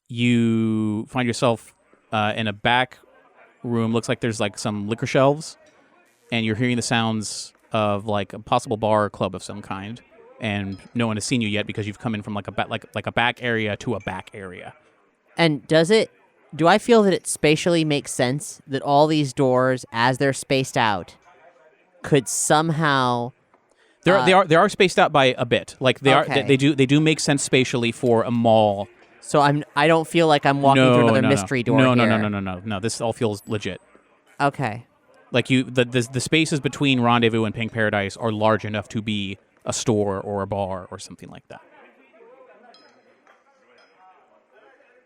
you find yourself in a back room. Looks like there's like some liquor shelves, and you're hearing the sounds of like a possible bar or club of some kind, and no one has seen you yet because you've come in from like a back area to a back area. And do I feel that it spatially makes sense that all these doors, as they're spaced out, could somehow... They are spaced out by a bit. Like they do make sense spatially for a mall. So I don't feel like I'm walking through another mystery door. No. This all feels legit. Okay. Like the spaces between Rendezvous and Pink Paradise are large enough to be a store or a bar or something like that.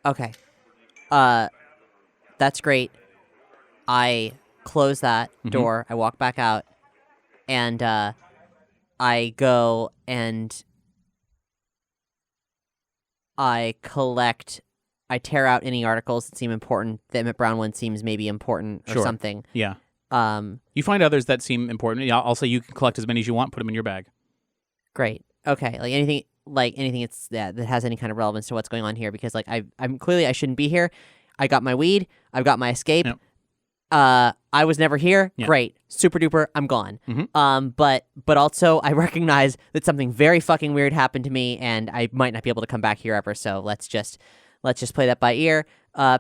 Okay. That's great. I close that door. I walk back out, and I go and I tear out any articles that seem important. The Emmett Brown one seems maybe important or something. Yeah. You find others that seem important. Yeah, I'll say you can collect as many as you want. Put them in your bag. Great. Okay. Anything that has any kind of relevance to what's going on here, because I'm clearly I shouldn't be here. I got my weed. I've got my escape. Yep. I was never here. Yep. Great. Super duper. I'm gone. Mm-hmm. But also I recognize that something very fucking weird happened to me, and I might not be able to come back here ever. So let's just play that by ear.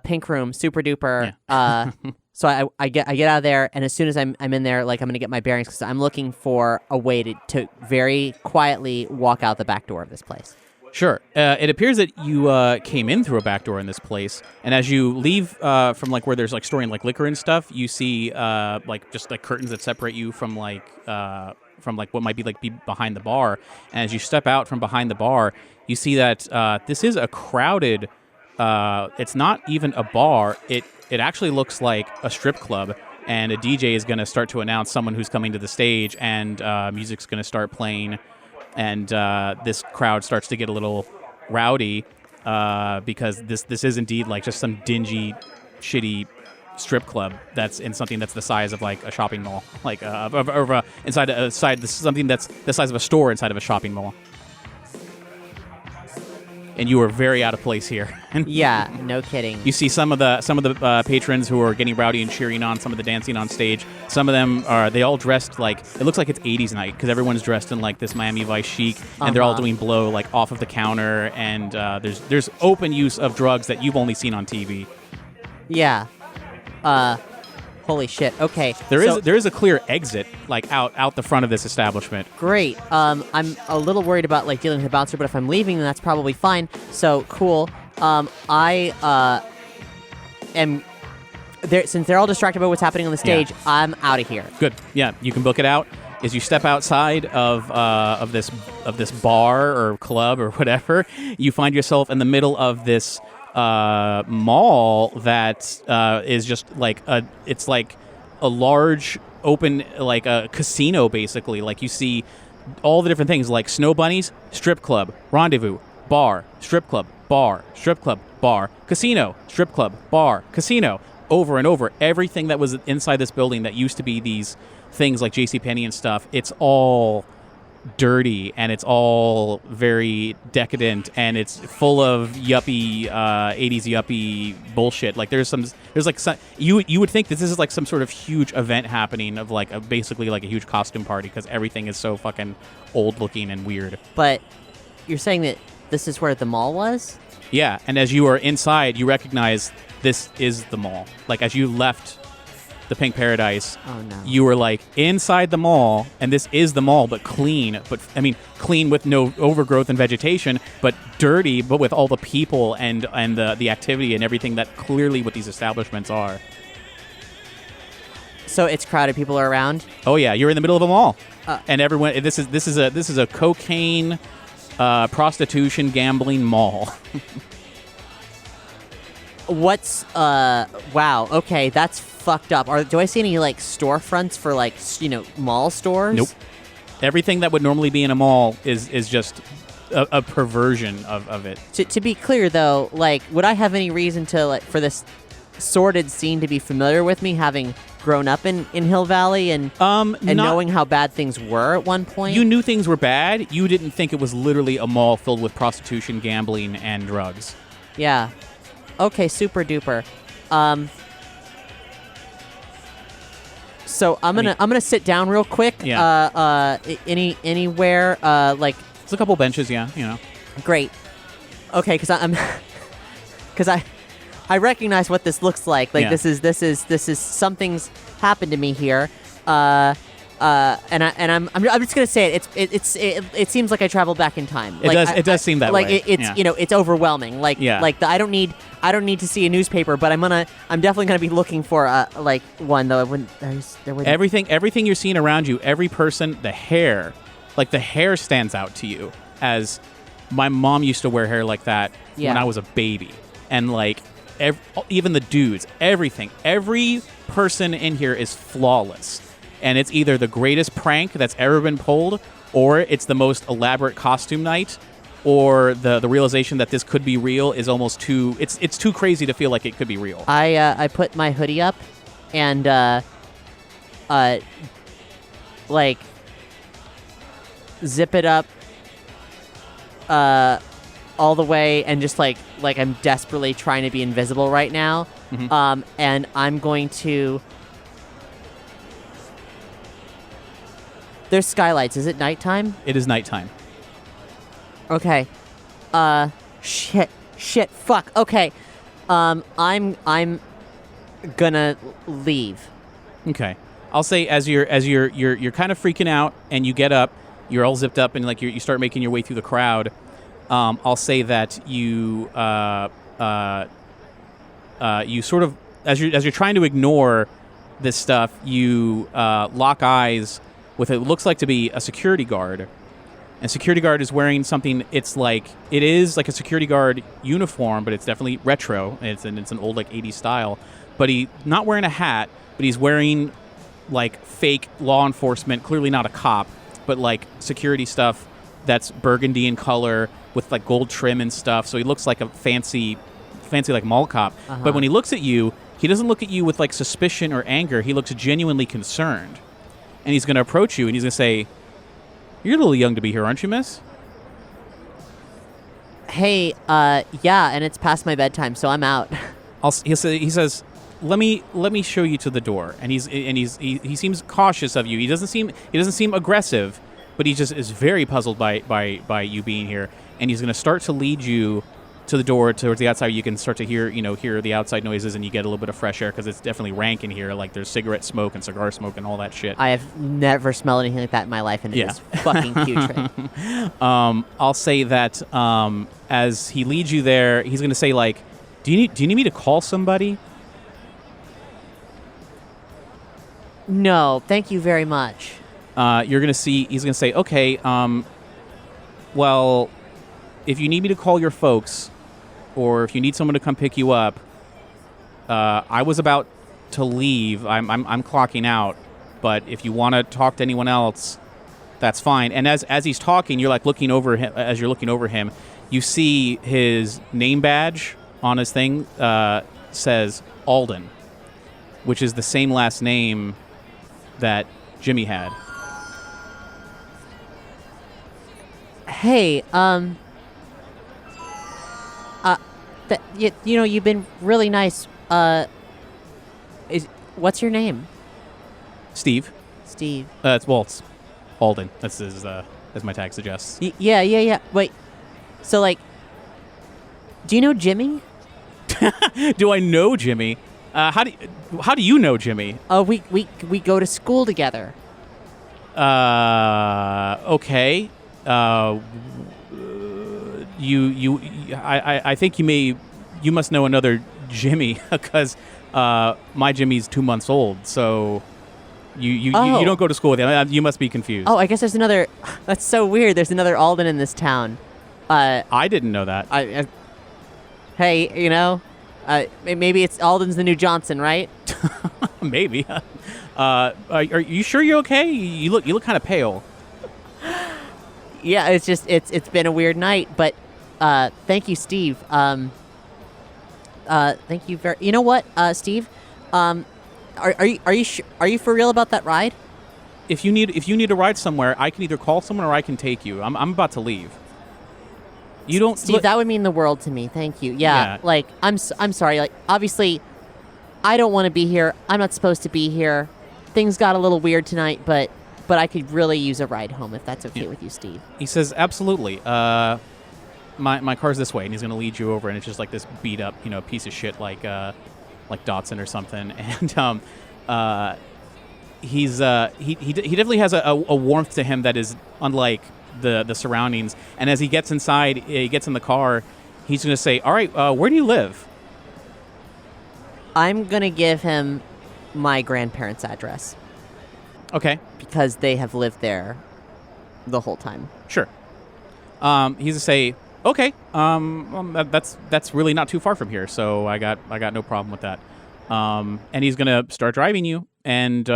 Pink Room. Super duper. Yeah. So I get out of there, and as soon as I'm in there, like, I'm gonna get my bearings, because I'm looking for a way to very quietly walk out the back door of this place. Sure. It appears that you came in through a back door in this place, and as you leave from like where there's like storing like liquor and stuff, you see like just like curtains that separate you from like what might be behind the bar. And as you step out from behind the bar, you see that this is a crowded it's not even a bar. It actually looks like a strip club, and a DJ is going to start to announce someone who's coming to the stage, and music's going to start playing, and this crowd starts to get a little rowdy because this is indeed like just some dingy, shitty strip club that's in something that's the size of like a shopping mall, like something that's the size of a store inside of a shopping mall. And you are very out of place here. Yeah, no kidding. You see some of the patrons who are getting rowdy and cheering on, some of the dancing on stage. Some of them they all dressed like, it looks like it's 80s night because everyone's dressed in like this Miami Vice chic, and they're all doing blow like off of the counter, and there's open use of drugs that you've only seen on TV. Yeah. Holy shit. Okay. There is a clear exit like out the front of this establishment. Great. I'm a little worried about like dealing with the bouncer, but if I'm leaving, then that's probably fine. So cool. I am there since they're all distracted by what's happening on the stage. Yeah. I'm out of here. Good. Yeah, you can book it out. As you step outside of this bar or club or whatever, you find yourself in the middle of this mall that is just like it's like a large open, like a casino basically. Like you see all the different things like snow bunnies, strip club, rendezvous, bar, strip club, bar, strip club, bar, casino, strip club, bar, casino, over and over. Everything that was inside this building that used to be these things like JCPenney and stuff, it's all dirty and it's all very decadent and it's full of yuppie 80s yuppie bullshit. Like there's like some, you would think that this is like some sort of huge event happening of like basically like a huge costume party because everything is so fucking old looking and weird. But you're saying that this is where the mall was? Yeah, and as you are inside, you recognize this is the mall. Like as you left the Pink Paradise, oh no, you were like inside the mall, and this is the mall, but clean. But I mean, clean with no overgrowth and vegetation, but dirty, but with all the people and the activity and everything that clearly what these establishments are. So it's crowded. People are around. Oh yeah, you're in the middle of a mall, and everyone. This is a cocaine, prostitution, gambling mall. What's wow, okay, that's fucked up. Do I see any like storefronts for like, mall stores? Nope. Everything that would normally be in a mall is just a perversion of it. To be clear though, like, would I have any reason to like for this sordid scene to be familiar with me, having grown up in Hill Valley and knowing how bad things were at one point? You knew things were bad. You didn't think it was literally a mall filled with prostitution, gambling, and drugs. Yeah. Okay, super duper. So I'm gonna sit down real quick. Yeah. Anywhere like. There's a couple benches, yeah. Great. Okay, because I recognize what this looks like. Like this is something's happened to me here. And I'm just gonna say it seems like I traveled back in time. Like, it does seem that way. Like it's overwhelming. Like I don't need to see a newspaper, but I'm definitely gonna be looking for one though. Everything you're seeing around you, every person, the hair stands out to you. As my mom used to wear hair like that when I was a baby, and like even the dudes, everything, every person in here is flawless. And it's either the greatest prank that's ever been pulled, or it's the most elaborate costume night, or the realization that this could be real is almost too... It's too crazy to feel like it could be real. I put my hoodie up and, zip it up all the way and just, like I'm desperately trying to be invisible right now. Mm-hmm. And I'm going to... There's skylights. Is it nighttime? It is nighttime. Okay. Shit. Fuck. Okay. I'm gonna leave. Okay. I'll say as you're kind of freaking out and you get up, you're all zipped up and like you start making your way through the crowd. I'll say that you you sort of as you're trying to ignore this stuff, you lock eyes with it looks like to be a security guard And security guard is wearing something. It is like a security guard uniform, but it's definitely retro. It's an old like 80s style. But he's not wearing a hat, but he's wearing like fake law enforcement, clearly not a cop, but like security stuff that's burgundy in color with like gold trim and stuff. So he looks like a fancy like mall cop. But when he looks at you, he doesn't look at you with like suspicion or anger. He looks genuinely concerned. And he's going to approach you and he's going to say, "You're a little young to be here, aren't you, miss?" Hey, yeah, and it's past my bedtime, so I'm out. He says, "Let me show you to the door." And he seems cautious of you. He doesn't seem aggressive, but he just is very puzzled by you being here. And he's going to start to lead you to the door towards the outside. You can start to hear the outside noises, and you get a little bit of fresh air because it's definitely rank in here. Like there's cigarette smoke and cigar smoke and all that shit. I have never smelled anything like that in my life, and it is fucking putrid. I'll say that as he leads you there, he's going to say like, "Do you need me to call somebody?" No, thank you very much. He's going to say, "Okay, well, if you need me to call your folks, or if you need someone to come pick you up, I was about to leave. I'm clocking out. But if you want to talk to anyone else, that's fine." And as he's talking, you're like looking over him. As you're looking over him, you see his name badge on his thing says Alden, which is the same last name that Jimmy had. Hey, you've been really nice. What's your name? Steve. Steve. It's Alden. That's his. As my tag suggests. Yeah. Wait. So like, do you know Jimmy? Do I know Jimmy? How do you know Jimmy? We go to school together. Okay. I think you must know another Jimmy because my Jimmy's 2 months old, so you don't go to school with him. You must be confused. Oh, I guess there's another. That's so weird. There's another Alden in this town. I didn't know that. Hey, maybe it's Alden's the new Johnson, right? Maybe. Are you sure you're okay? You look kind of pale. Yeah, it's been a weird night, but thank you, Steve. Thank you very. You know what, Steve? Are you for real about that ride? If you need a ride somewhere, I can either call someone or I can take you. I'm about to leave. You don't, Steve. That would mean the world to me. Thank you. Yeah. Like I'm sorry. Like obviously, I don't want to be here. I'm not supposed to be here. Things got a little weird tonight, but I could really use a ride home if that's okay with you, Steve. He says, "Absolutely. My car's this way," and he's going to lead you over, and it's just like this beat up, piece of shit like Datsun or something. And he definitely has a warmth to him that is unlike the surroundings. And as he gets inside, he gets in the car, he's going to say, "All right, where do you live?" I'm going to give him my grandparents' address. Okay. Because they have lived there the whole time. Sure. He's going to say, "Okay, that's really not too far from here, so I got no problem with that." And he's going to start driving you, and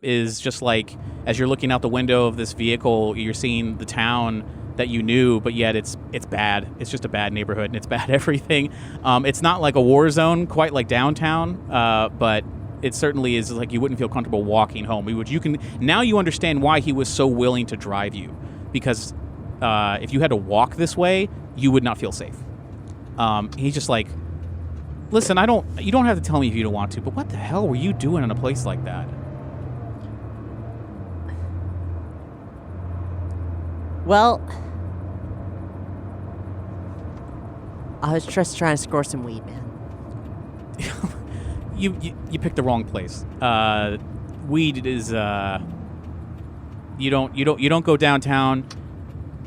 is just like, as you're looking out the window of this vehicle, you're seeing the town that you knew, but yet it's bad. It's just a bad neighborhood, and it's bad everything. It's not like a war zone quite like downtown, but it certainly is like you wouldn't feel comfortable walking home. Now you understand why he was so willing to drive you, because if you had to walk this way, you would not feel safe. He's just like, "Listen, you don't have to tell me if you don't want to, but what the hell were you doing in a place like that?" Well, I was just trying to score some weed, man. You picked the wrong place. Weed is you don't go downtown.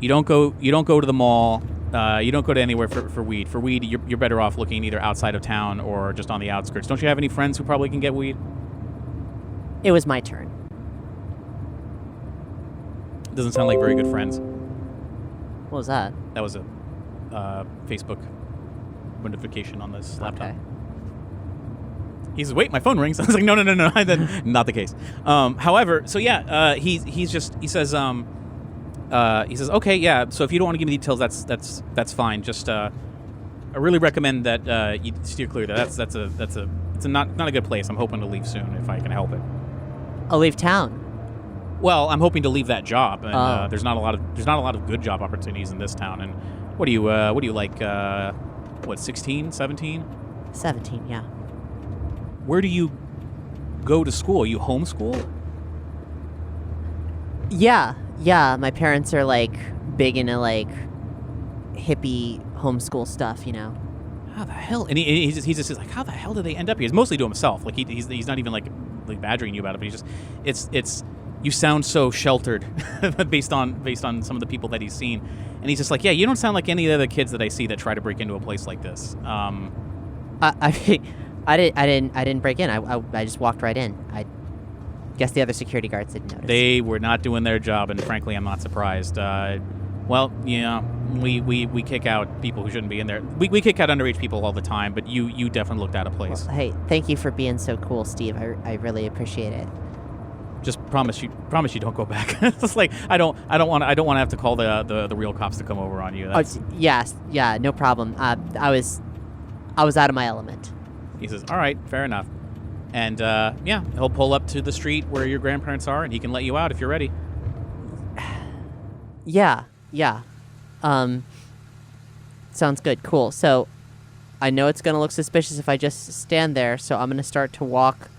You don't go to the mall. You don't go to anywhere for weed. For weed, you're better off looking either outside of town or just on the outskirts. Don't you have any friends who probably can get weed? It was my turn. Doesn't sound like very good friends. What was that? That was a Facebook notification on this laptop. Okay. He says, "Wait, my phone rings." I was like, "No, not the case." However, so yeah, he says, "Okay, yeah. So if you don't want to give me details, that's fine. Just I really recommend that you steer clear. It's not a good place. I'm hoping to leave soon if I can help it." I'll leave town. Well, I'm hoping to leave that job, and there's not a lot of good job opportunities in this town. And what do you like? 16, 17? 17, yeah. Where do you go to school? Are you homeschool? Yeah. My parents are like big into like hippie homeschool stuff, you know. How the hell? And he just says like, how the hell did they end up here? He's mostly to himself. Like he's not even like badgering you about it. But he's just it's you sound so sheltered based on some of the people that he's seen. And he's just like, yeah, you don't sound like any of the other kids that I see that try to break into a place like this. I didn't break in. I just walked right in. I guess the other security guards didn't notice. They were not doing their job, and frankly, I'm not surprised. Well, yeah, we kick out people who shouldn't be in there. We kick out underage people all the time, but you definitely looked out of place. Well, hey, thank you for being so cool, Steve. I really appreciate it. Just promise you don't go back. It's like I don't want to have to call the real cops to come over on you. Yes, yeah, no problem. I was out of my element. He says, "All right, fair enough." And yeah, he'll pull up to the street where your grandparents are, and he can let you out if you're ready. Yeah. Sounds good. Cool. So, I know it's gonna look suspicious if I just stand there, so I'm gonna start to walk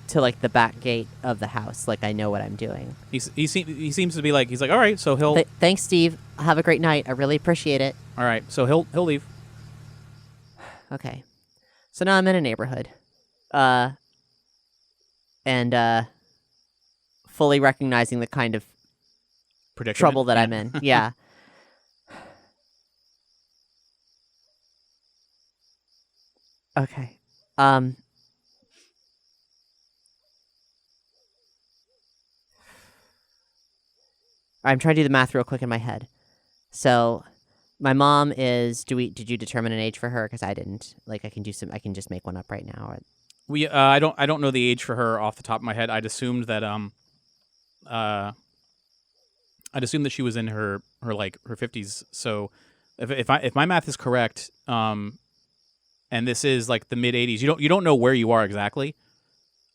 to like the back gate of the house, like I know what I'm doing. He seems to be like, he's like, all right, so he'll. Thanks, Steve. Have a great night. I really appreciate it. All right, so he'll leave. Okay, so now I'm in a neighborhood, and fully recognizing the kind of trouble that I'm in. Yeah. Okay. I'm trying to do the math real quick in my head. So, my mom is. Did you determine an age for her? Because I didn't. Like, I can just make one up right now. I don't know the age for her off the top of my head. I'd assumed that she was in her 50s. So, if my math is correct, and this is like the mid 80s, you don't know where you are exactly,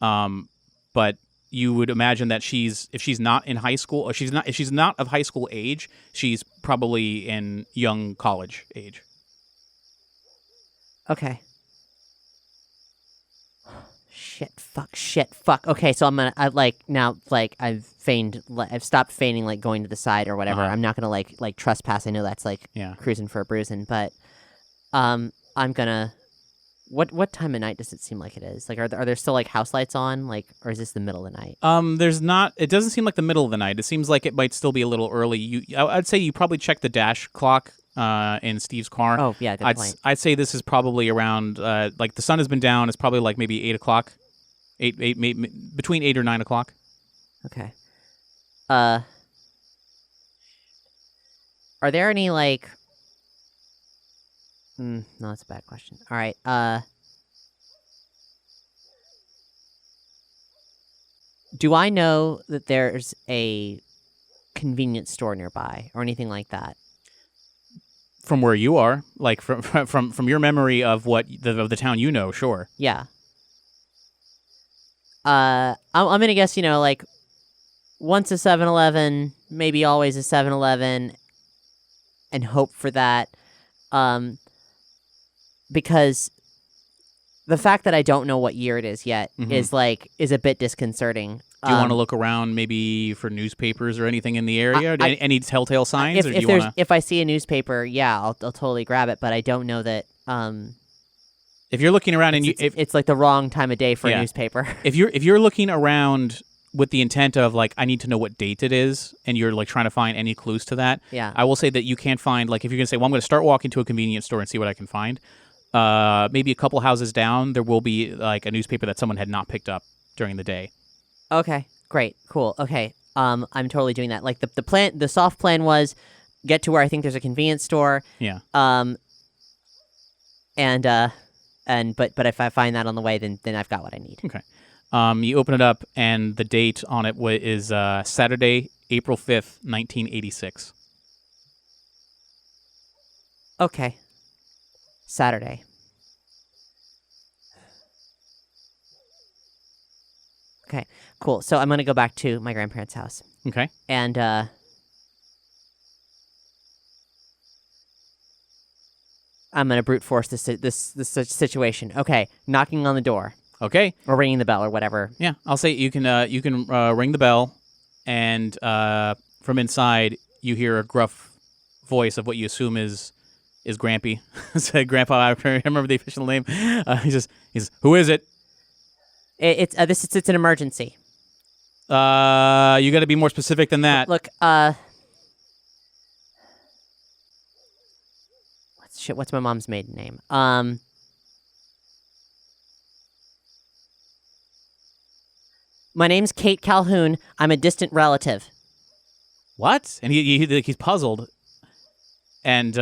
but you would imagine that if she's not in high school, or if she's not of high school age, she's probably in young college age. Okay. Shit, fuck. Okay, so I've stopped feigning like going to the side or whatever. I'm not gonna like trespass. I know that's like cruising for a bruising, but I'm gonna. What time of night does it seem like it is? Like, are there still like house lights on? Like, or is this the middle of the night? There's not. It doesn't seem like the middle of the night. It seems like it might still be a little early. I'd say you probably check the dash clock in Steve's car. Oh yeah, good point. I'd say this is probably around like the sun has been down. It's probably like maybe 8 o'clock, between 8 or 9 o'clock. Okay. Are there any like? No, that's a bad question. All right. Do I know that there's a convenience store nearby or anything like that? From where you are, like from your memory of what of the town you know, sure. Yeah. I'm gonna guess, like once a 7-Eleven, maybe always a 7-Eleven, and hope for that. Because the fact that I don't know what year it is yet is a bit disconcerting. Do you want to look around maybe for newspapers or anything in the area? Any telltale signs? If I see a newspaper, yeah, I'll totally grab it. But I don't know that. If you're looking around and it's like the wrong time of day for a newspaper. If you're looking around with the intent of like I need to know what date it is, and you're like trying to find any clues to that, I will say that you can't find like if you're gonna say, well, I'm gonna start walking to a convenience store and see what I can find. Maybe a couple houses down, there will be like a newspaper that someone had not picked up during the day. Okay, great, cool. Okay, I'm totally doing that. Like the soft plan was, get to where I think there's a convenience store. Yeah. But if I find that on the way, then I've got what I need. Okay. You open it up, and the date on it is Saturday, April 5th, 1986. Okay. Saturday. Okay, cool. So I'm going to go back to my grandparents' house. Okay. And I'm going to brute force this situation. Okay, knocking on the door. Okay. Or ringing the bell or whatever. Yeah, I'll say you can ring the bell, and from inside you hear a gruff voice of what you assume is Grampy. Say Grandpa. I can't remember the official name. He says, "Who is it?" It's an emergency. You got to be more specific than that. Look, what's my mom's maiden name? My name's Kate Calhoun. I'm a distant relative. What? And he's puzzled. And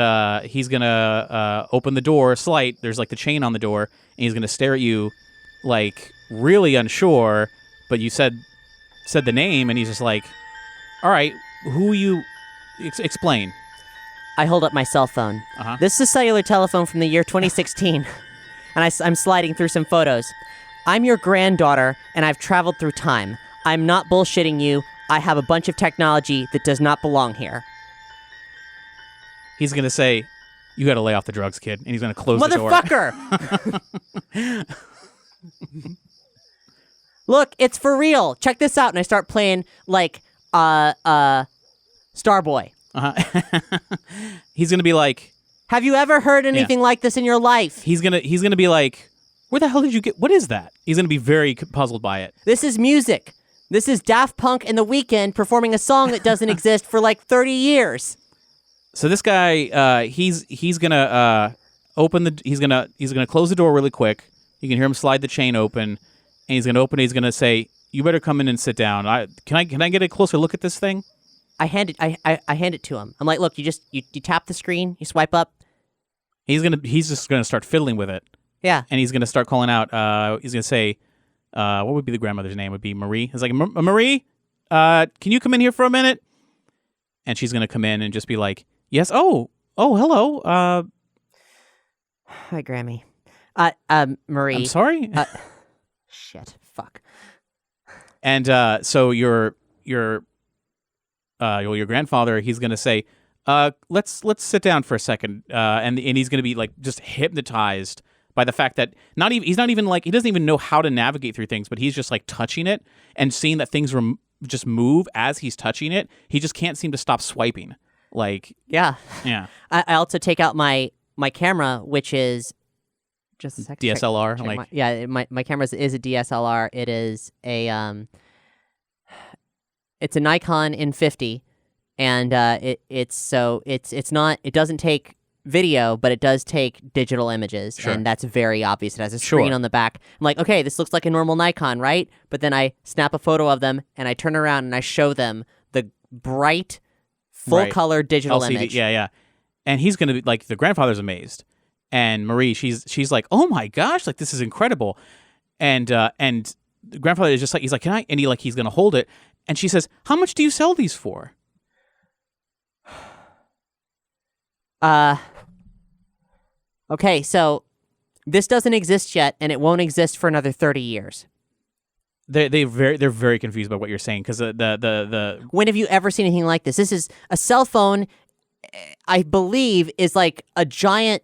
he's going to open the door slight. There's like the chain on the door. And he's going to stare at you like really unsure. But you said the name. And he's just like, all right, who are you? Explain. I hold up my cell phone. Uh-huh. This is a cellular telephone from the year 2016. And I'm sliding through some photos. I'm your granddaughter, and I've traveled through time. I'm not bullshitting you. I have a bunch of technology that does not belong here. He's going to say, you got to lay off the drugs, kid. And he's going to close the door. Motherfucker! Look, it's for real. Check this out. And I start playing, like, Starboy. Uh-huh. He's going to be like... Have you ever heard anything like this in your life? He's gonna be like, where the hell did you get... What is that? He's going to be very puzzled by it. This is music. This is Daft Punk and The Weeknd performing a song that doesn't exist for like 30 years. So this guy, he's gonna he's gonna close the door really quick. You can hear him slide the chain open, and he's gonna open it. He's gonna say, "You better come in and sit down. Can I get a closer look at this thing?" I hand it to him. I'm like, look, you tap the screen, you swipe up. He's just gonna start fiddling with it. Yeah. And he's gonna start calling out. He's gonna say, what would be the grandmother's name? Would be Marie. He's like, Marie, can you come in here for a minute? And she's gonna come in and just be like, yes. Oh, hello. Hi, Grammy. Marie. I'm sorry. Shit. Fuck. And so your grandfather, he's gonna say, let's sit down for a second, and he's gonna be like just hypnotized by the fact that he doesn't even know how to navigate through things, but he's just like touching it and seeing that things just move as he's touching it. He just can't seem to stop swiping. Like, yeah. I also take out my camera, which is just a second. DSLR. My camera is a DSLR. It is it's a Nikon N50, and it doesn't take video, but it does take digital images, sure. And that's very obvious. It has a screen on the back. I'm like, okay, this looks like a normal Nikon, right? But then I snap a photo of them, and I turn around and I show them the bright, full-color digital LCD, image. Yeah. And he's gonna be like, the grandfather's amazed, and Marie, she's like, oh my gosh, like this is incredible, and the grandfather is just like, he's like, can I? And he's gonna hold it, and she says, how much do you sell these for? Okay, so this doesn't exist yet, and it won't exist for another 30 years. They're very confused by what you're saying, because the When have you ever seen anything like this? This is a cell phone, I believe, is like a giant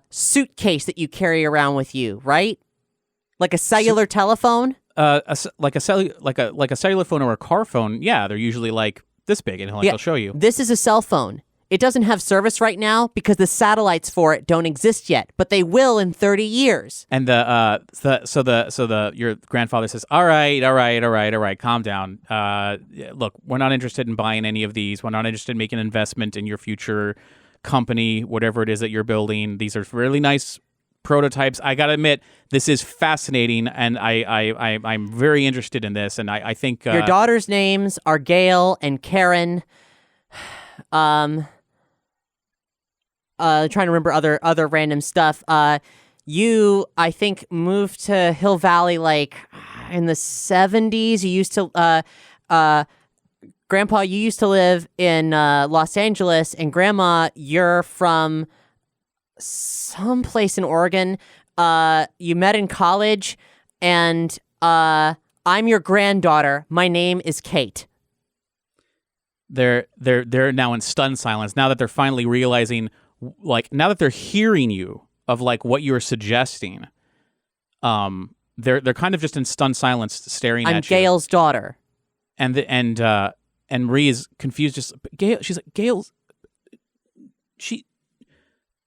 suitcase that you carry around with you, right? Like a cellular telephone? Like a cellular phone or a car phone. Yeah, they're usually like this big, and I'll show you. This is a cell phone. It doesn't have service right now because the satellites for it don't exist yet, but they will in 30 years. And your grandfather says, all right, calm down. Look, we're not interested in buying any of these. We're not interested in making an investment in your future company, whatever it is that you're building. These are really nice prototypes. I gotta admit, this is fascinating, and I'm very interested in this, and I think your daughter's names are Gail and Karen. trying to remember other random stuff. You, I think, moved to Hill Valley like in the 70s. You used to Grandpa, you used to live in Los Angeles, and Grandma, you're from someplace in Oregon. You met in college, and I'm your granddaughter. My name is Kate. They're now in stunned silence. Now that they're finally realizing, like, now that they're hearing you of like what you're suggesting, they're kind of just in stunned silence, staring at you. I'm Gail's daughter. And Marie is confused. Just Gail. She's like, Gail's.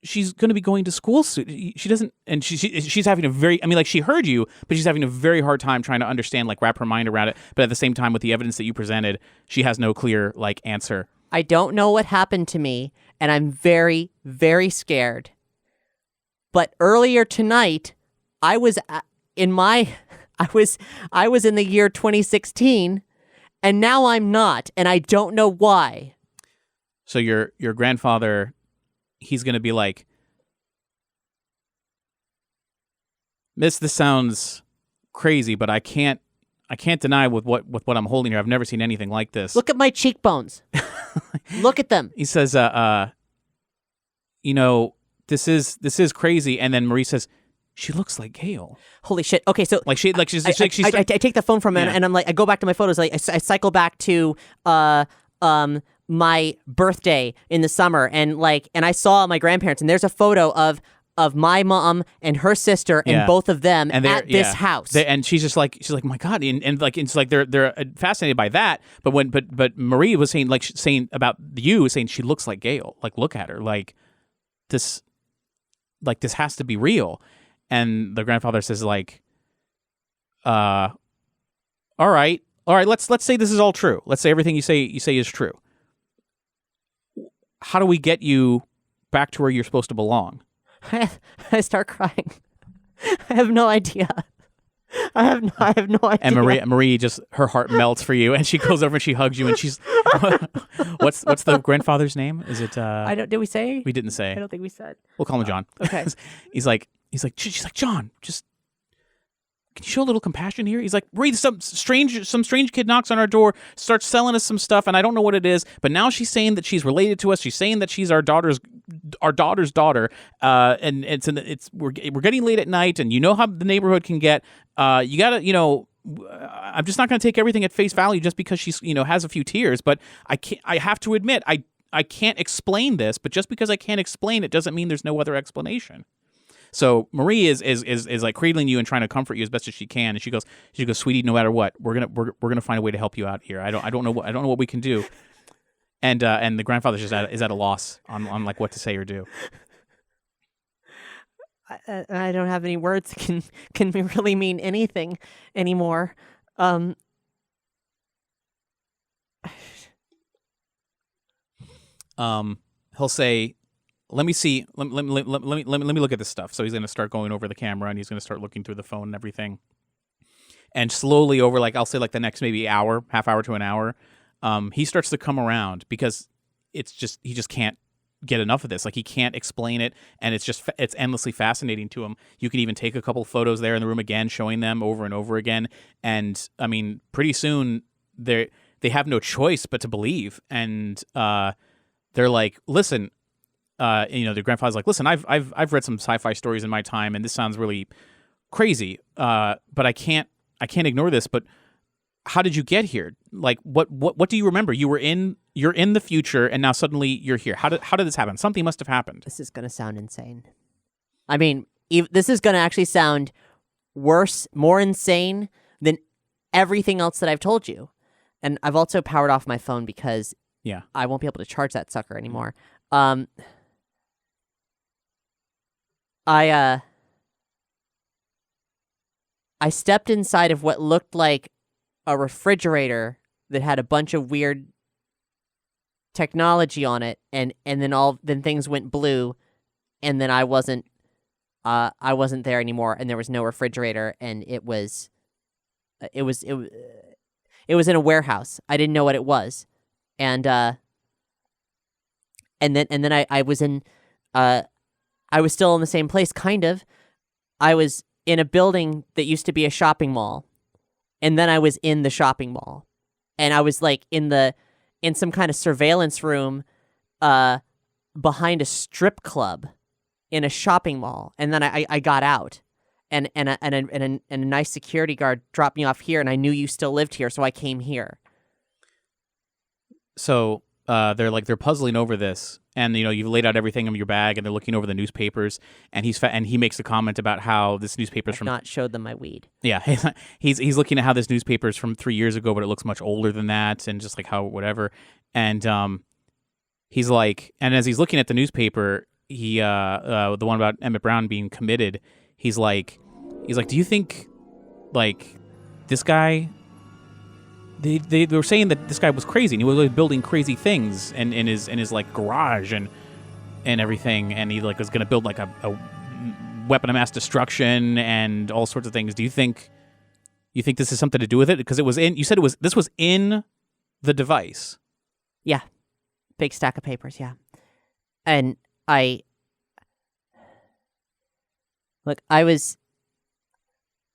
She's going to be going to school soon. She doesn't, and she's having a very. I mean, like, she heard you, but she's having a very hard time trying to understand, like, wrap her mind around it. But at the same time, with the evidence that you presented, she has no clear like answer. I don't know what happened to me, and I'm very, very scared. But earlier tonight, I was in the year 2016. And now I'm not, and I don't know why. So your grandfather, he's going to be like, Miss, this sounds crazy, but I can't deny with what I'm holding here. I've never seen anything like this. Look at my cheekbones. Look at them. He says, this is crazy. And then Marie says, she looks like Gail. Holy shit. Okay, so I take the phone from him, and I'm like, I go back to my photos. Like, I cycle back to my birthday in the summer, and I saw my grandparents, and there's a photo of my mom and her sister and both of them at this house. And she's like, my God, and like, it's like they're fascinated by that. But Marie was saying about you, saying she looks like Gail. Like, look at her. Like this has to be real. And the grandfather says, like, all right, let's say this is all true. Let's say everything you say is true. How do we get you back to where you're supposed to belong? I start crying. I have no idea. I have no idea. And Marie just, her heart melts for you, and she goes over and she hugs you, and she's, what's the grandfather's name? Is it? Did we say? We didn't say. I don't think we said. We'll call him John. Okay. She's like, John, just, can you show a little compassion here? He's like, Marie, some strange kid knocks on our door, starts selling us some stuff, and I don't know what it is, but now she's saying that she's related to us. She's saying that she's our daughter's daughter, and we're getting late at night, and you know how the neighborhood can get. You gotta, I'm just not gonna take everything at face value just because she's, has a few tears. But I have to admit, I can't explain this, but just because I can't explain it doesn't mean there's no other explanation. So Marie is like cradling you and trying to comfort you as best as she can, and she goes, sweetie, no matter what, we're gonna find a way to help you out here. I don't know what we can do. And the grandfather just is at a loss on like what to say or do. I don't have any words that can really mean anything anymore. He'll say, let me see. Let me look at this stuff. So he's going to start going over the camera, and he's going to start looking through the phone and everything. And slowly over, like, I'll say like the next maybe half hour to an hour, he starts to come around because he just can't get enough of this. Like, he can't explain it, and it's endlessly fascinating to him. You can even take a couple photos there in the room again, showing them over and over again. And I mean, pretty soon they have no choice but to believe. And they're like, listen. The grandfather's like, listen, I've read some sci-fi stories in my time, and this sounds really crazy. But I can't ignore this. But how did you get here? Like, what do you remember? You're in the future, and now suddenly you're here. How did this happen? Something must have happened. This is gonna sound insane. I mean, this is gonna actually sound worse, more insane than everything else that I've told you. And I've also powered off my phone because I won't be able to charge that sucker anymore. I stepped inside of what looked like a refrigerator that had a bunch of weird technology on it, and then things went blue, and then I wasn't there anymore, and there was no refrigerator, and it was in a warehouse. I didn't know what it was, and and then I was in, I was still in the same place, kind of. I was in a building that used to be a shopping mall, and then I was in the shopping mall, and I was like in some kind of surveillance room, behind a strip club, in a shopping mall, and then I got out, and a nice security guard dropped me off here, and I knew you still lived here, so I came here. So they're puzzling over this, and you've laid out everything in your bag, and they're looking over the newspapers, and he makes a comment about how this newspaper's I've from not showed them my weed. Yeah, he's looking at how this newspaper's from 3 years ago, but it looks much older than that, and just like how whatever, and he's like, and as he's looking at the newspaper, he the one about Emmett Brown being committed, he's like, do you think like this guy? They were saying that this guy was crazy, and he was always building crazy things, and in his like garage and everything, and he like was going to build like a weapon of mass destruction and all sorts of things. Do you think this is something to do with it? Because you said this was in the device. Yeah, big stack of papers. Yeah, and I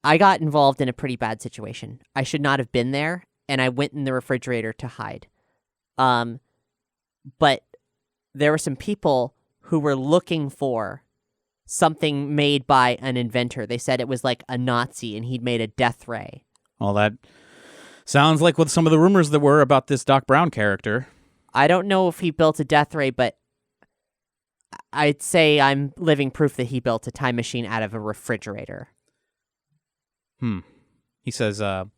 got involved in a pretty bad situation. I should not have been there, and I went in the refrigerator to hide. But there were some people who were looking for something made by an inventor. They said it was like a Nazi, and he'd made a death ray. Well, that sounds like what some of the rumors that were about this Doc Brown character. I don't know if he built a death ray, but I'd say I'm living proof that he built a time machine out of a refrigerator. He says, do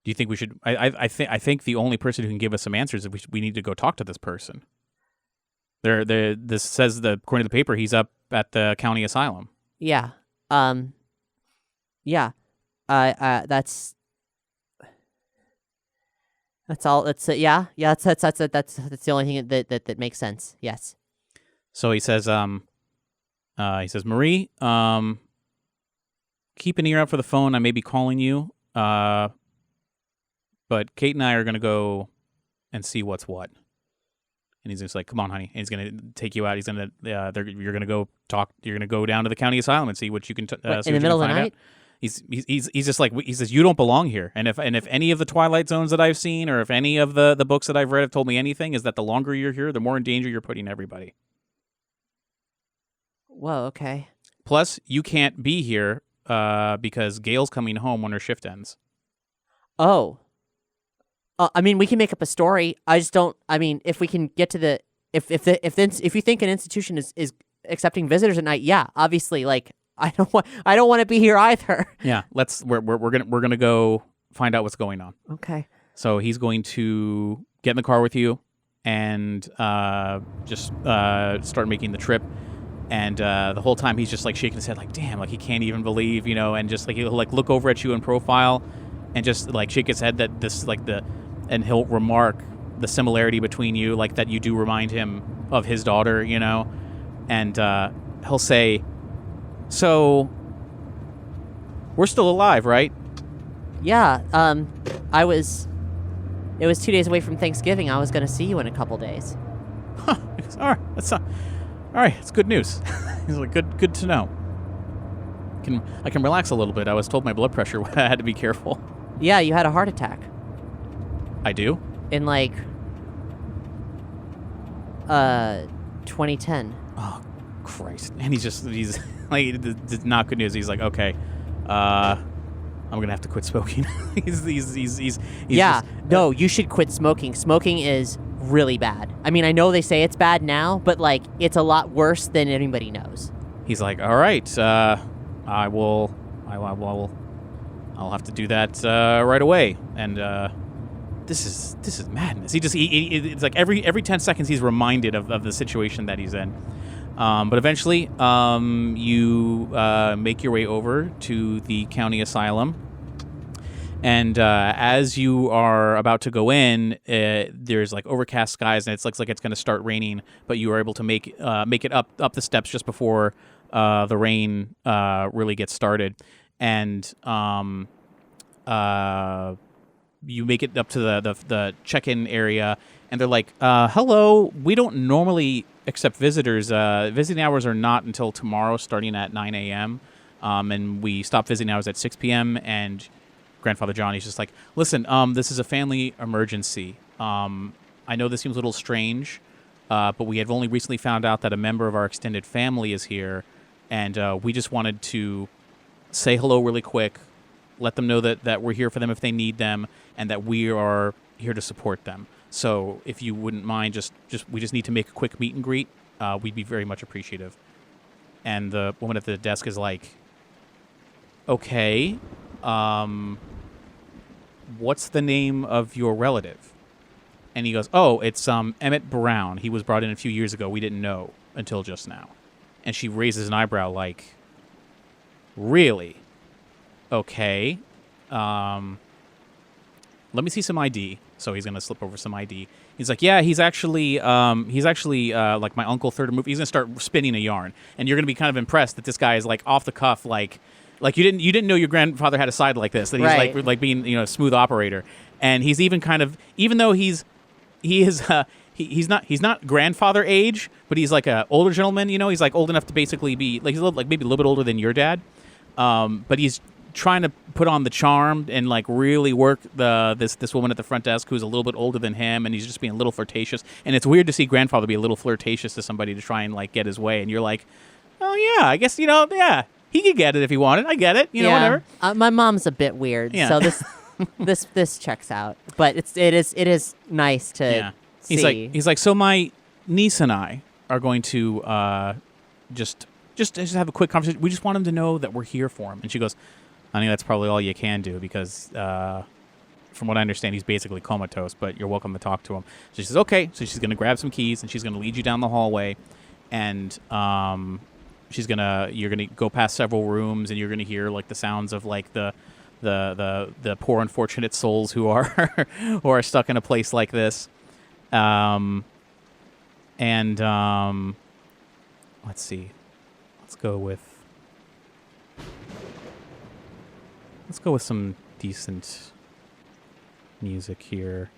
you think we should... I think the only person who can give us some answers is we need to go talk to this person. This says that according to the paper, he's up at the county asylum. Yeah. Yeah. That's all. That's yeah. Yeah. That's the only thing that makes sense. Yes. So he says, Marie, keep an ear out for the phone. I may be calling you. But Kate and I are gonna go and see what's what. And he's just like, "Come on, honey." And he's gonna take you out. He's gonna, you're gonna go talk. You're gonna go down to the county asylum and see what you can. In the middle of the night. He's just like, he says, you don't belong here. And if any of the Twilight Zones that I've seen, or if any of the books that I've read have told me anything, is that the longer you're here, the more in danger you're putting everybody. Whoa. Okay. Plus, you can't be here because Gail's coming home when her shift ends. Oh. I mean, we can make up a story. I just don't. I mean, if we can get to the if you think an institution is accepting visitors at night, yeah, obviously, like I don't want to be here either. Yeah, we're gonna go find out what's going on. Okay. So he's going to get in the car with you and just start making the trip. And the whole time he's just like shaking his head, like, damn, like he can't even believe, and just like he'll like look over at you in profile and just like shake his head that this like and he'll remark the similarity between you, like that you do remind him of his daughter, and he'll say, so we're still alive, right? Yeah. It was 2 days away from Thanksgiving. I was going to see you in a couple days. Huh. All right. All right. It's good news. He's like, good to know. I can relax a little bit. I was told my blood pressure I had to be careful. Yeah, you had a heart attack. I do? In 2010. Oh, Christ. And he's like, it's not good news. He's like, okay, I'm going to have to quit smoking. he's yeah, just, no, you should quit smoking. Smoking is really bad. I mean, I know they say it's bad now, but like, it's a lot worse than anybody knows. He's like, all right, I'll have to do that right away. And this is madness. It's like every 10 seconds he's reminded of the situation that he's in. But eventually, you make your way over to the county asylum. And as you are about to go in, there's like overcast skies, and it looks like it's going to start raining. But you are able to make it up the steps just before the rain really gets started. And you make it up to the check-in area, and they're like, hello, we don't normally accept visitors. Visiting hours are not until tomorrow, starting at 9 a.m., and we stop visiting hours at 6 p.m., and Grandfather Johnny's just like, listen, this is a family emergency. I know this seems a little strange, but we have only recently found out that a member of our extended family is here, and we just wanted to say hello really quick, let them know that we're here for them if they need them, and that we are here to support them. So if you wouldn't mind, we just need to make a quick meet and greet. We'd be very much appreciative. And the woman at the desk is like, okay, what's the name of your relative? And he goes, oh, it's Emmett Brown. He was brought in a few years ago. We didn't know until just now. And she raises an eyebrow like, really? Okay. Let me see some ID. So he's going to slip over some ID. He's like, yeah, he's actually like my uncle third movie. He's going to start spinning a yarn. And you're going to be kind of impressed that this guy is like off the cuff, like you didn't know your grandfather had a side like this, that he's right. like being, a smooth operator. And he's even kind of, even though he's not grandfather age, but he's like a older gentleman, he's like old enough to basically be like, he's maybe a little bit older than your dad. But he's trying to put on the charm and like really work this woman at the front desk who's a little bit older than him, and he's just being a little flirtatious. And it's weird to see grandfather be a little flirtatious to somebody to try and like get his way. And you're like, oh yeah, I guess, yeah, he could get it if he wanted. I get it, whatever. My mom's a bit weird, yeah. So this checks out. But it is nice to see. He's like, so my niece and I are going to just have a quick conversation. We just want him to know that we're here for him. And she goes, honey, that's probably all you can do because from what I understand, he's basically comatose, but you're welcome to talk to him. So she says, okay. So she's going to grab some keys and she's going to lead you down the hallway, and you're going to go past several rooms, and you're going to hear like the sounds of like the poor unfortunate souls who are stuck in a place like this. Let's see. Let's go with some decent music here.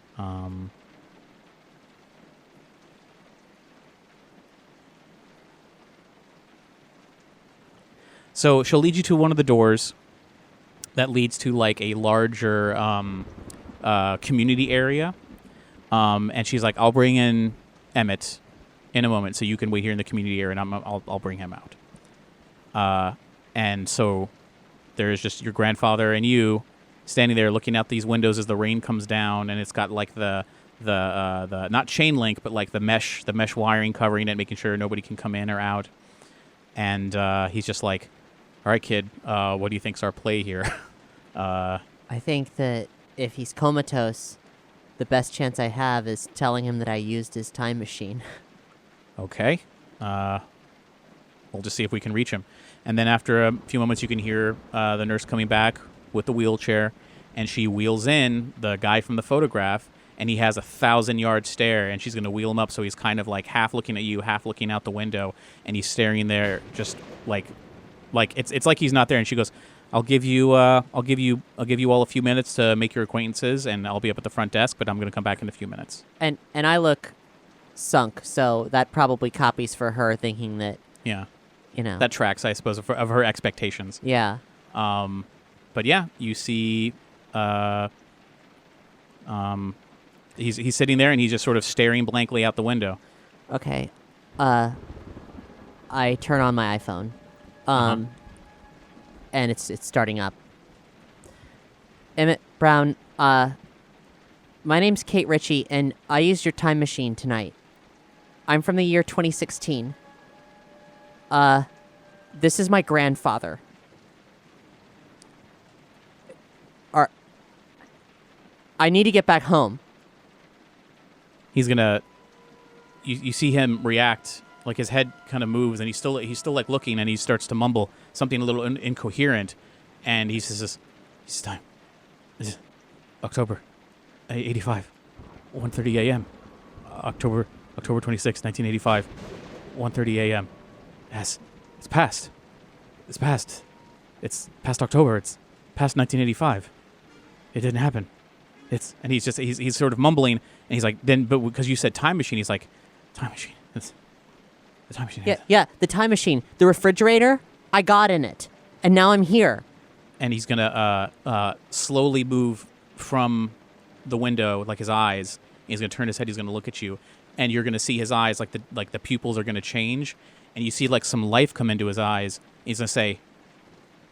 So she'll lead you to one of the doors that leads to like a larger community area. And she's like, I'll bring in Emmett in a moment, so you can wait here in the community area, and I'll bring him out. And so there's just your grandfather and you standing there looking out these windows as the rain comes down, and it's got like the not chain link, but like the mesh wiring covering it, making sure nobody can come in or out. And he's just like, all right, kid, what do you think's our play here? I think that if he's comatose, the best chance I have is telling him that I used his time machine. Okay. We'll just see if we can reach him. And then after a few moments, you can hear the nurse coming back with the wheelchair, and she wheels in the guy from the photograph, and he has a 1,000-yard stare, and she's going to wheel him up so he's kind of like half looking at you, half looking out the window, and he's staring there just like it's like he's not there. And she goes, I'll give you all a few minutes to make your acquaintances, and I'll be up at the front desk, but I'm going to come back in a few minutes. And I look sunk, so that probably copies for her, thinking that that tracks, I suppose, of her expectations. Yeah. But yeah, you see, he's sitting there and he's just sort of staring blankly out the window. Okay. I turn on my iPhone. And it's starting up. Emmett Brown, my name's Kate Ritchie, and I used your time machine tonight. I'm from the year 2016. This is my grandfather. I need to get back home. He's gonna. You see him react, like his head kind of moves, and he's still like looking, and he starts to mumble something a little incoherent, and he says, "It's time. It's October, 85, 1:30 a.m. October 26, 1985, 1:30 a.m. Yes, it's past. It's past. It's past October. It's past 1985. It didn't happen. and he's sort of mumbling, and he's like, then, but because you said time machine, he's like, time machine. It's the time machine. Yeah, the time machine. The refrigerator, I got in it, and now I'm here. And he's gonna slowly move from the window, like his eyes. He's gonna turn his head. He's gonna look at you, and you're gonna see his eyes, like the pupils are gonna change, and you see like some life come into his eyes. He's gonna say,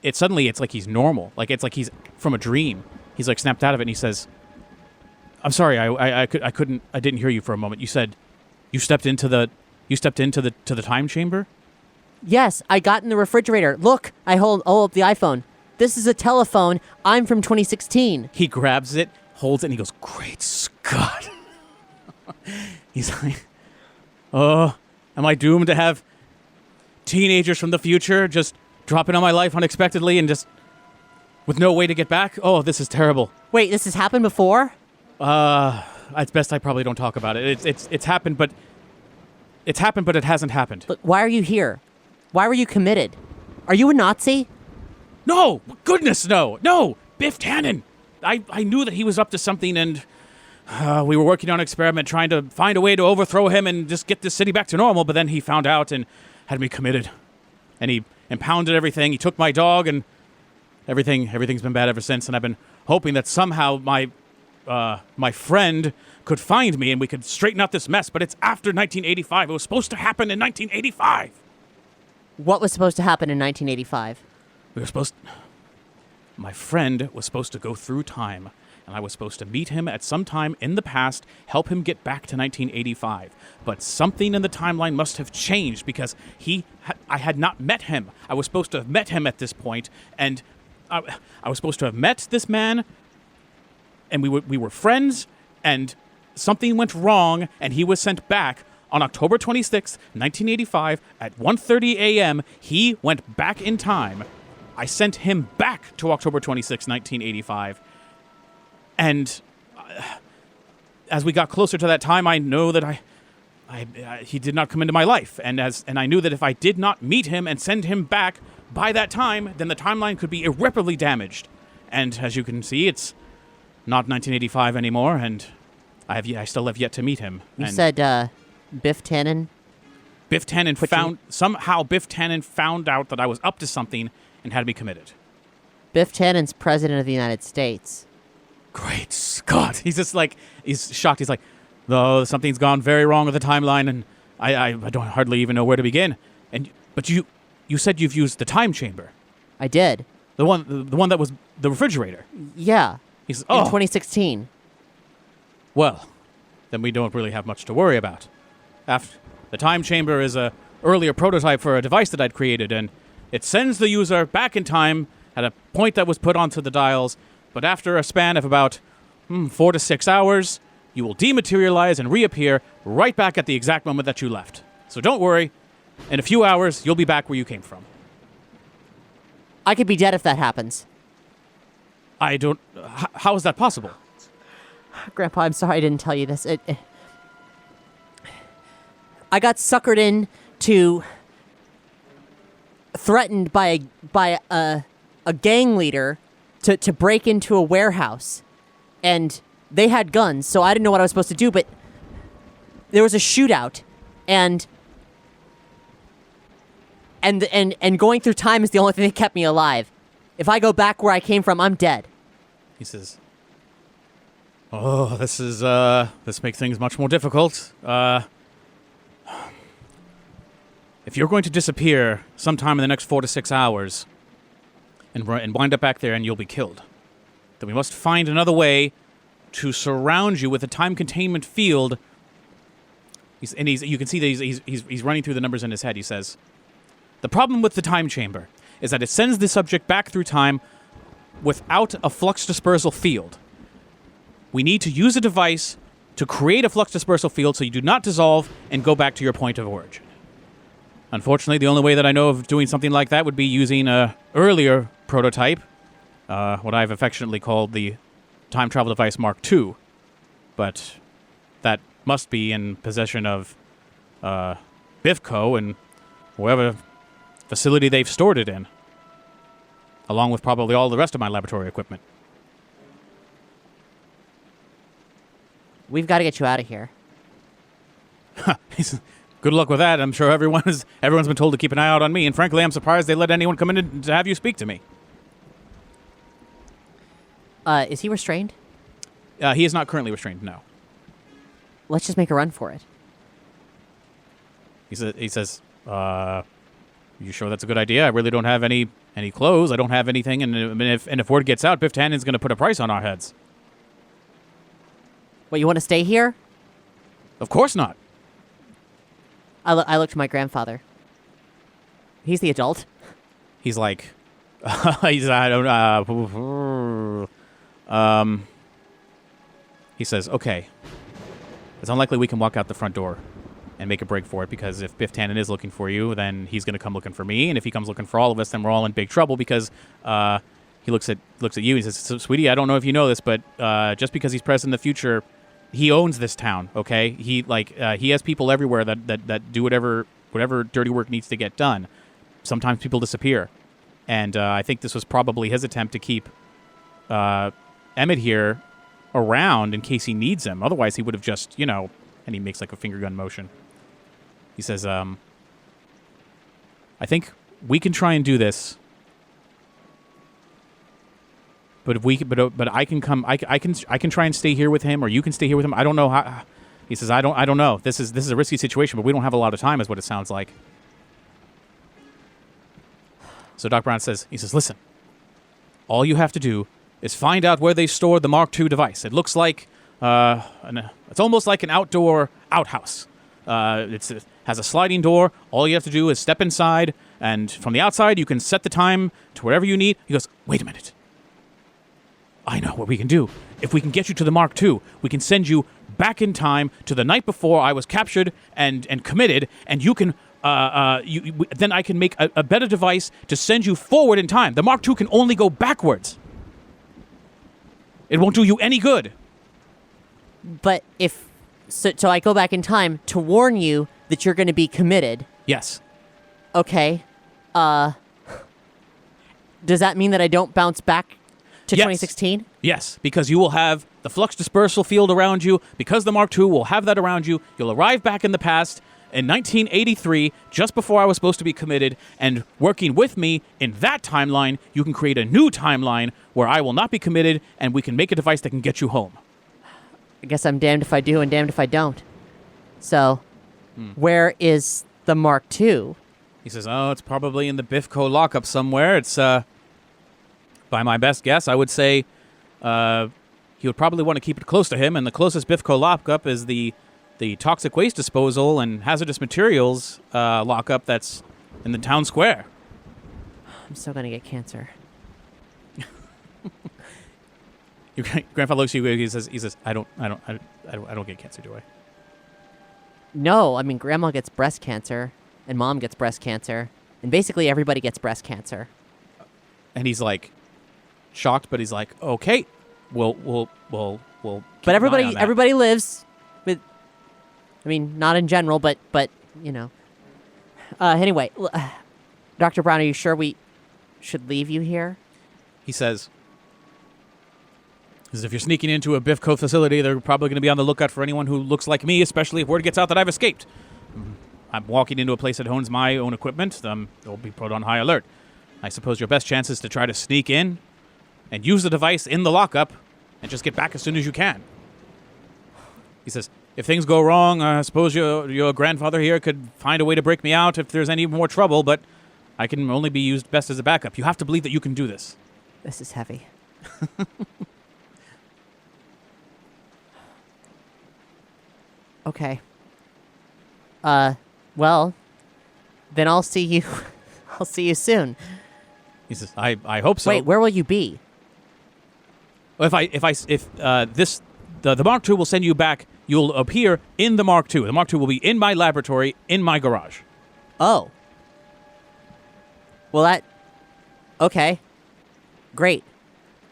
it's like he's normal, like it's like he's from a dream. He's like snapped out of it, and he says, "I'm sorry, I didn't hear you for a moment. You said you stepped into the time chamber." Yes, I got in the refrigerator. Look, I hold up the iPhone. This is a telephone. I'm from 2016. He grabs it, holds it, and he goes, "Great Scott!" He's like, "Oh, am I doomed to have teenagers from the future just dropping on my life unexpectedly and just with no way to get back? Oh, this is terrible." Wait, this has happened before? It's best I probably don't talk about it. It's happened, but it hasn't happened. Look, why are you here? Why were you committed? Are you a Nazi? No! Goodness, no! No! Biff Tannen! I knew that he was up to something, and we were working on an experiment trying to find a way to overthrow him and just get this city back to normal, but then he found out and had me committed. And he impounded everything. He took my dog, and everything's been bad ever since, and I've been hoping that somehow my friend could find me and we could straighten out this mess, but it's after 1985. It was supposed to happen in 1985. What was supposed to happen in 1985? My friend was supposed to go through time, and I was supposed to meet him at some time in the past, help him get back to 1985. But something in the timeline must have changed because I had not met him. I was supposed to have met him at this point, and I was supposed to have met this man, and we were friends, and something went wrong, and he was sent back on October 26th, 1985, at 1:30 a.m. He went back in time. I sent him back to October 26th, 1985. And as we got closer to that time, I know that he did not come into my life. And I knew that if I did not meet him and send him back by that time, then the timeline could be irreparably damaged. And as you can see, it's not 1985 anymore, and I still have yet to meet him. You said Biff Tannen? Biff Tannen Biff Tannen found out that I was up to something and had me committed. Biff Tannen's president of the United States. Great Scott! He's just like, he's shocked. He's like, "Though something's gone very wrong with the timeline, and I don't hardly even know where to begin." But you said you've used the time chamber. I did. The one that was the refrigerator. Yeah. In 2016. Well, then we don't really have much to worry about. The time chamber is a earlier prototype for a device that I'd created, and it sends the user back in time at a point that was put onto the dials, but after a span of about 4 to 6 hours, you will dematerialize and reappear right back at the exact moment that you left. So don't worry. In a few hours, you'll be back where you came from. I could be dead if that happens. How is that possible? Grandpa, I'm sorry I didn't tell you this. I got suckered in to threatened by a gang leader to break into a warehouse, and they had guns, so I didn't know what I was supposed to do. But there was a shootout, and going through time is the only thing that kept me alive. If I go back where I came from, I'm dead. He says, "Oh, this makes things much more difficult. If you're going to disappear sometime in the next 4 to 6 hours and wind up back there and you'll be killed, then we must find another way to surround you with a time containment field." You can see that he's running through the numbers in his head. He says, "The problem with the time chamber is that it sends the subject back through time without a flux dispersal field. We need to use a device to create a flux dispersal field so you do not dissolve and go back to your point of origin. Unfortunately, the only way that I know of doing something like that would be using an earlier prototype, what I've affectionately called the Time Travel Device Mark II. But that must be in possession of BIFCO and wherever facility they've stored it in, along with probably all the rest of my laboratory equipment." We've got to get you out of here. He says, good luck with that. I'm sure everyone's been told to keep an eye out on me, and frankly, I'm surprised they let anyone come in to have you speak to me. Is he restrained? He is not currently restrained, no. Let's just make a run for it. He says, you sure that's a good idea? I really don't have any clothes. I don't have anything, and if word gets out, Biff Tannen's going to put a price on our heads. What, you want to stay here? Of course not. I look to my grandfather. He's the adult. He's like, I don't, he says, okay, it's unlikely we can walk out the front door and make a break for it, because if Biff Tannen is looking for you, then he's going to come looking for me, and if he comes looking for all of us, then we're all in big trouble, because he looks at you and he says, sweetie, I don't know if you know this, but just because he's present in the future, he owns this town, okay? He has people everywhere that do whatever dirty work needs to get done. Sometimes people disappear, and I think this was probably his attempt to keep Emmett here around in case he needs him. Otherwise, he would have just, and he makes like a finger gun motion. He says, I think we can try and do this, but I can come. I can try and stay here with him, or you can stay here with him. I don't know how. He says, I don't know. This is a risky situation, but we don't have a lot of time, is what it sounds like. So Doc Brown says, listen, all you have to do is find out where they stored the Mark II device. It looks like it's almost like an outdoor outhouse. It has a sliding door. All you have to do is step inside, and from the outside, you can set the time to wherever you need. He goes, wait a minute. I know what we can do. If we can get you to the Mark II, we can send you back in time to the night before I was captured and committed, and you can then I can make a better device to send you forward in time. The Mark II can only go backwards. It won't do you any good. But so I go back in time to warn you that you're going to be committed. Yes. Okay. Does that mean that I don't bounce back to 2016? Yes, because you will have the flux dispersal field around you. Because the Mark II will have that around you, you'll arrive back in the past in 1983, just before I was supposed to be committed, and working with me in that timeline, you can create a new timeline where I will not be committed, and we can make a device that can get you home. I guess I'm damned if I do and damned if I don't. So, where is the Mark II? He says, it's probably in the Biffco lockup somewhere. It's, by my best guess, I would say he would probably want to keep it close to him, and the closest Biffco lockup is the toxic waste disposal and hazardous materials lockup that's in the town square. I'm still going to get cancer. Your grandfather looks at you. He says, I don't get cancer, do I? No, I mean, Grandma gets breast cancer, and Mom gets breast cancer, and basically everybody gets breast cancer. And he's like shocked, but he's like, okay, we'll. But everybody lives with. I mean, not in general, but Anyway, Dr. Brown, are you sure we should leave you here? He says, if you're sneaking into a Biffco facility, they're probably going to be on the lookout for anyone who looks like me, especially if word gets out that I've escaped. I'm walking into a place that owns my own equipment. They'll be put on high alert. I suppose your best chance is to try to sneak in and use the device in the lockup and just get back as soon as you can. He says, if things go wrong, I suppose your grandfather here could find a way to break me out if there's any more trouble, but I can only be used best as a backup. You have to believe that you can do this. This is heavy. Okay. Well, then I'll see you. I'll see you soon. He says, I hope so. Wait, where will you be? If the Mark II will send you back, you'll appear in the Mark II. The Mark II will be in my laboratory, in my garage. Oh. Well, okay. Great.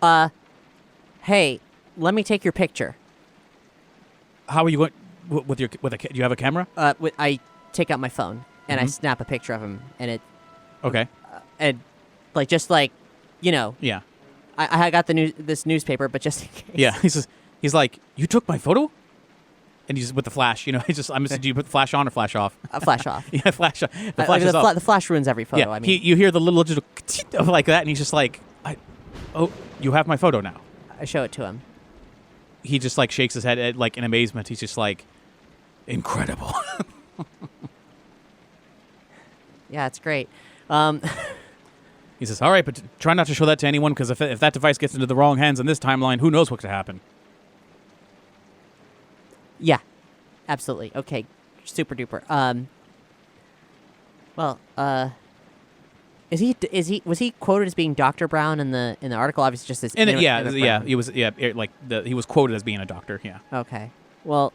Hey, let me take your picture. How are you going? Do you have a camera? I take out my phone and I snap a picture of him, and it. Okay. And Yeah. I got this newspaper, but just in case. Yeah. He's like, you took my photo? And he's with the flash, I'm just, do you put the flash on or flash off? Flash off. Yeah, flash off. The flash is off. The flash ruins every photo. Yeah, I mean, you hear the little digital of like that, and he's just like, oh, you have my photo now. I show it to him. He just like shakes his head like in amazement. He's just like, incredible. Yeah, it's great. He says, all right, but try not to show that to anyone, because if that device gets into the wrong hands in this timeline, who knows what could happen. Yeah, absolutely. Okay, super duper. Was he quoted as being Dr. Brown in the article? Obviously, just this. He was quoted as being a doctor. Yeah. Okay. Well.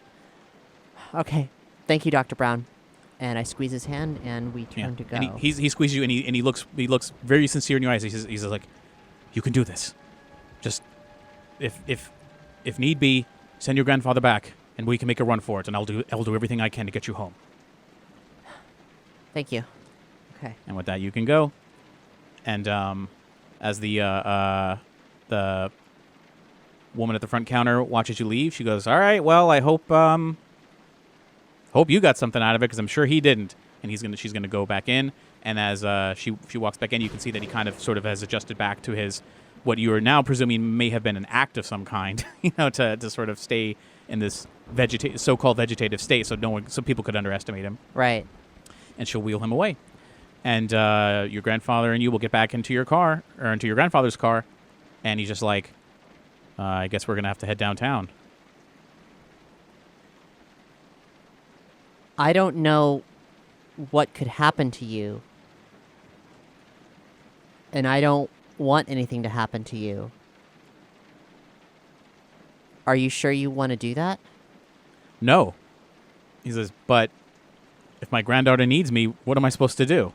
Okay. Thank you, Dr. Brown. And I squeeze his hand, and we turn to go. And he squeezes you, and he looks very sincere in your eyes. He's like, you can do this. Just if need be, send your grandfather back, and we can make a run for it. And I'll do everything I can to get you home. Thank you. Okay. And with that, you can go. And as the woman at the front counter watches you leave, she goes, "All right, well, I hope you got something out of it, because I'm sure he didn't." And she's gonna go back in. And as she walks back in, you can see that he kind of sort of has adjusted back to his, what you are now presuming may have been an act of some kind, to sort of stay in this so-called vegetative state, so people could underestimate him. Right. And she'll wheel him away. And your grandfather and you will get back into your car, or into your grandfather's car, and he's just like, I guess we're going to have to head downtown. I don't know what could happen to you, and I don't want anything to happen to you. Are you sure you want to do that? No. He says, but if my granddaughter needs me, what am I supposed to do?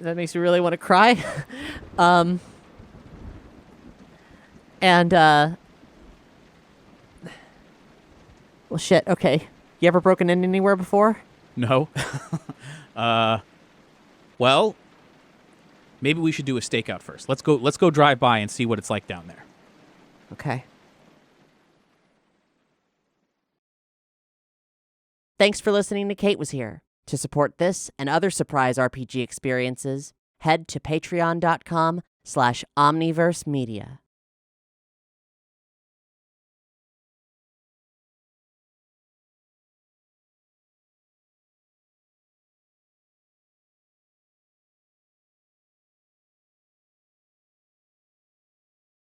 That makes me really want to cry. Well, shit. Okay. You ever broken in anywhere before? No. Well, maybe we should do a stakeout first. Let's go drive by and see what it's like down there. Okay. Thanks for listening to Kate Was Here. To support this and other surprise RPG experiences, head to patreon.com/omniverse media.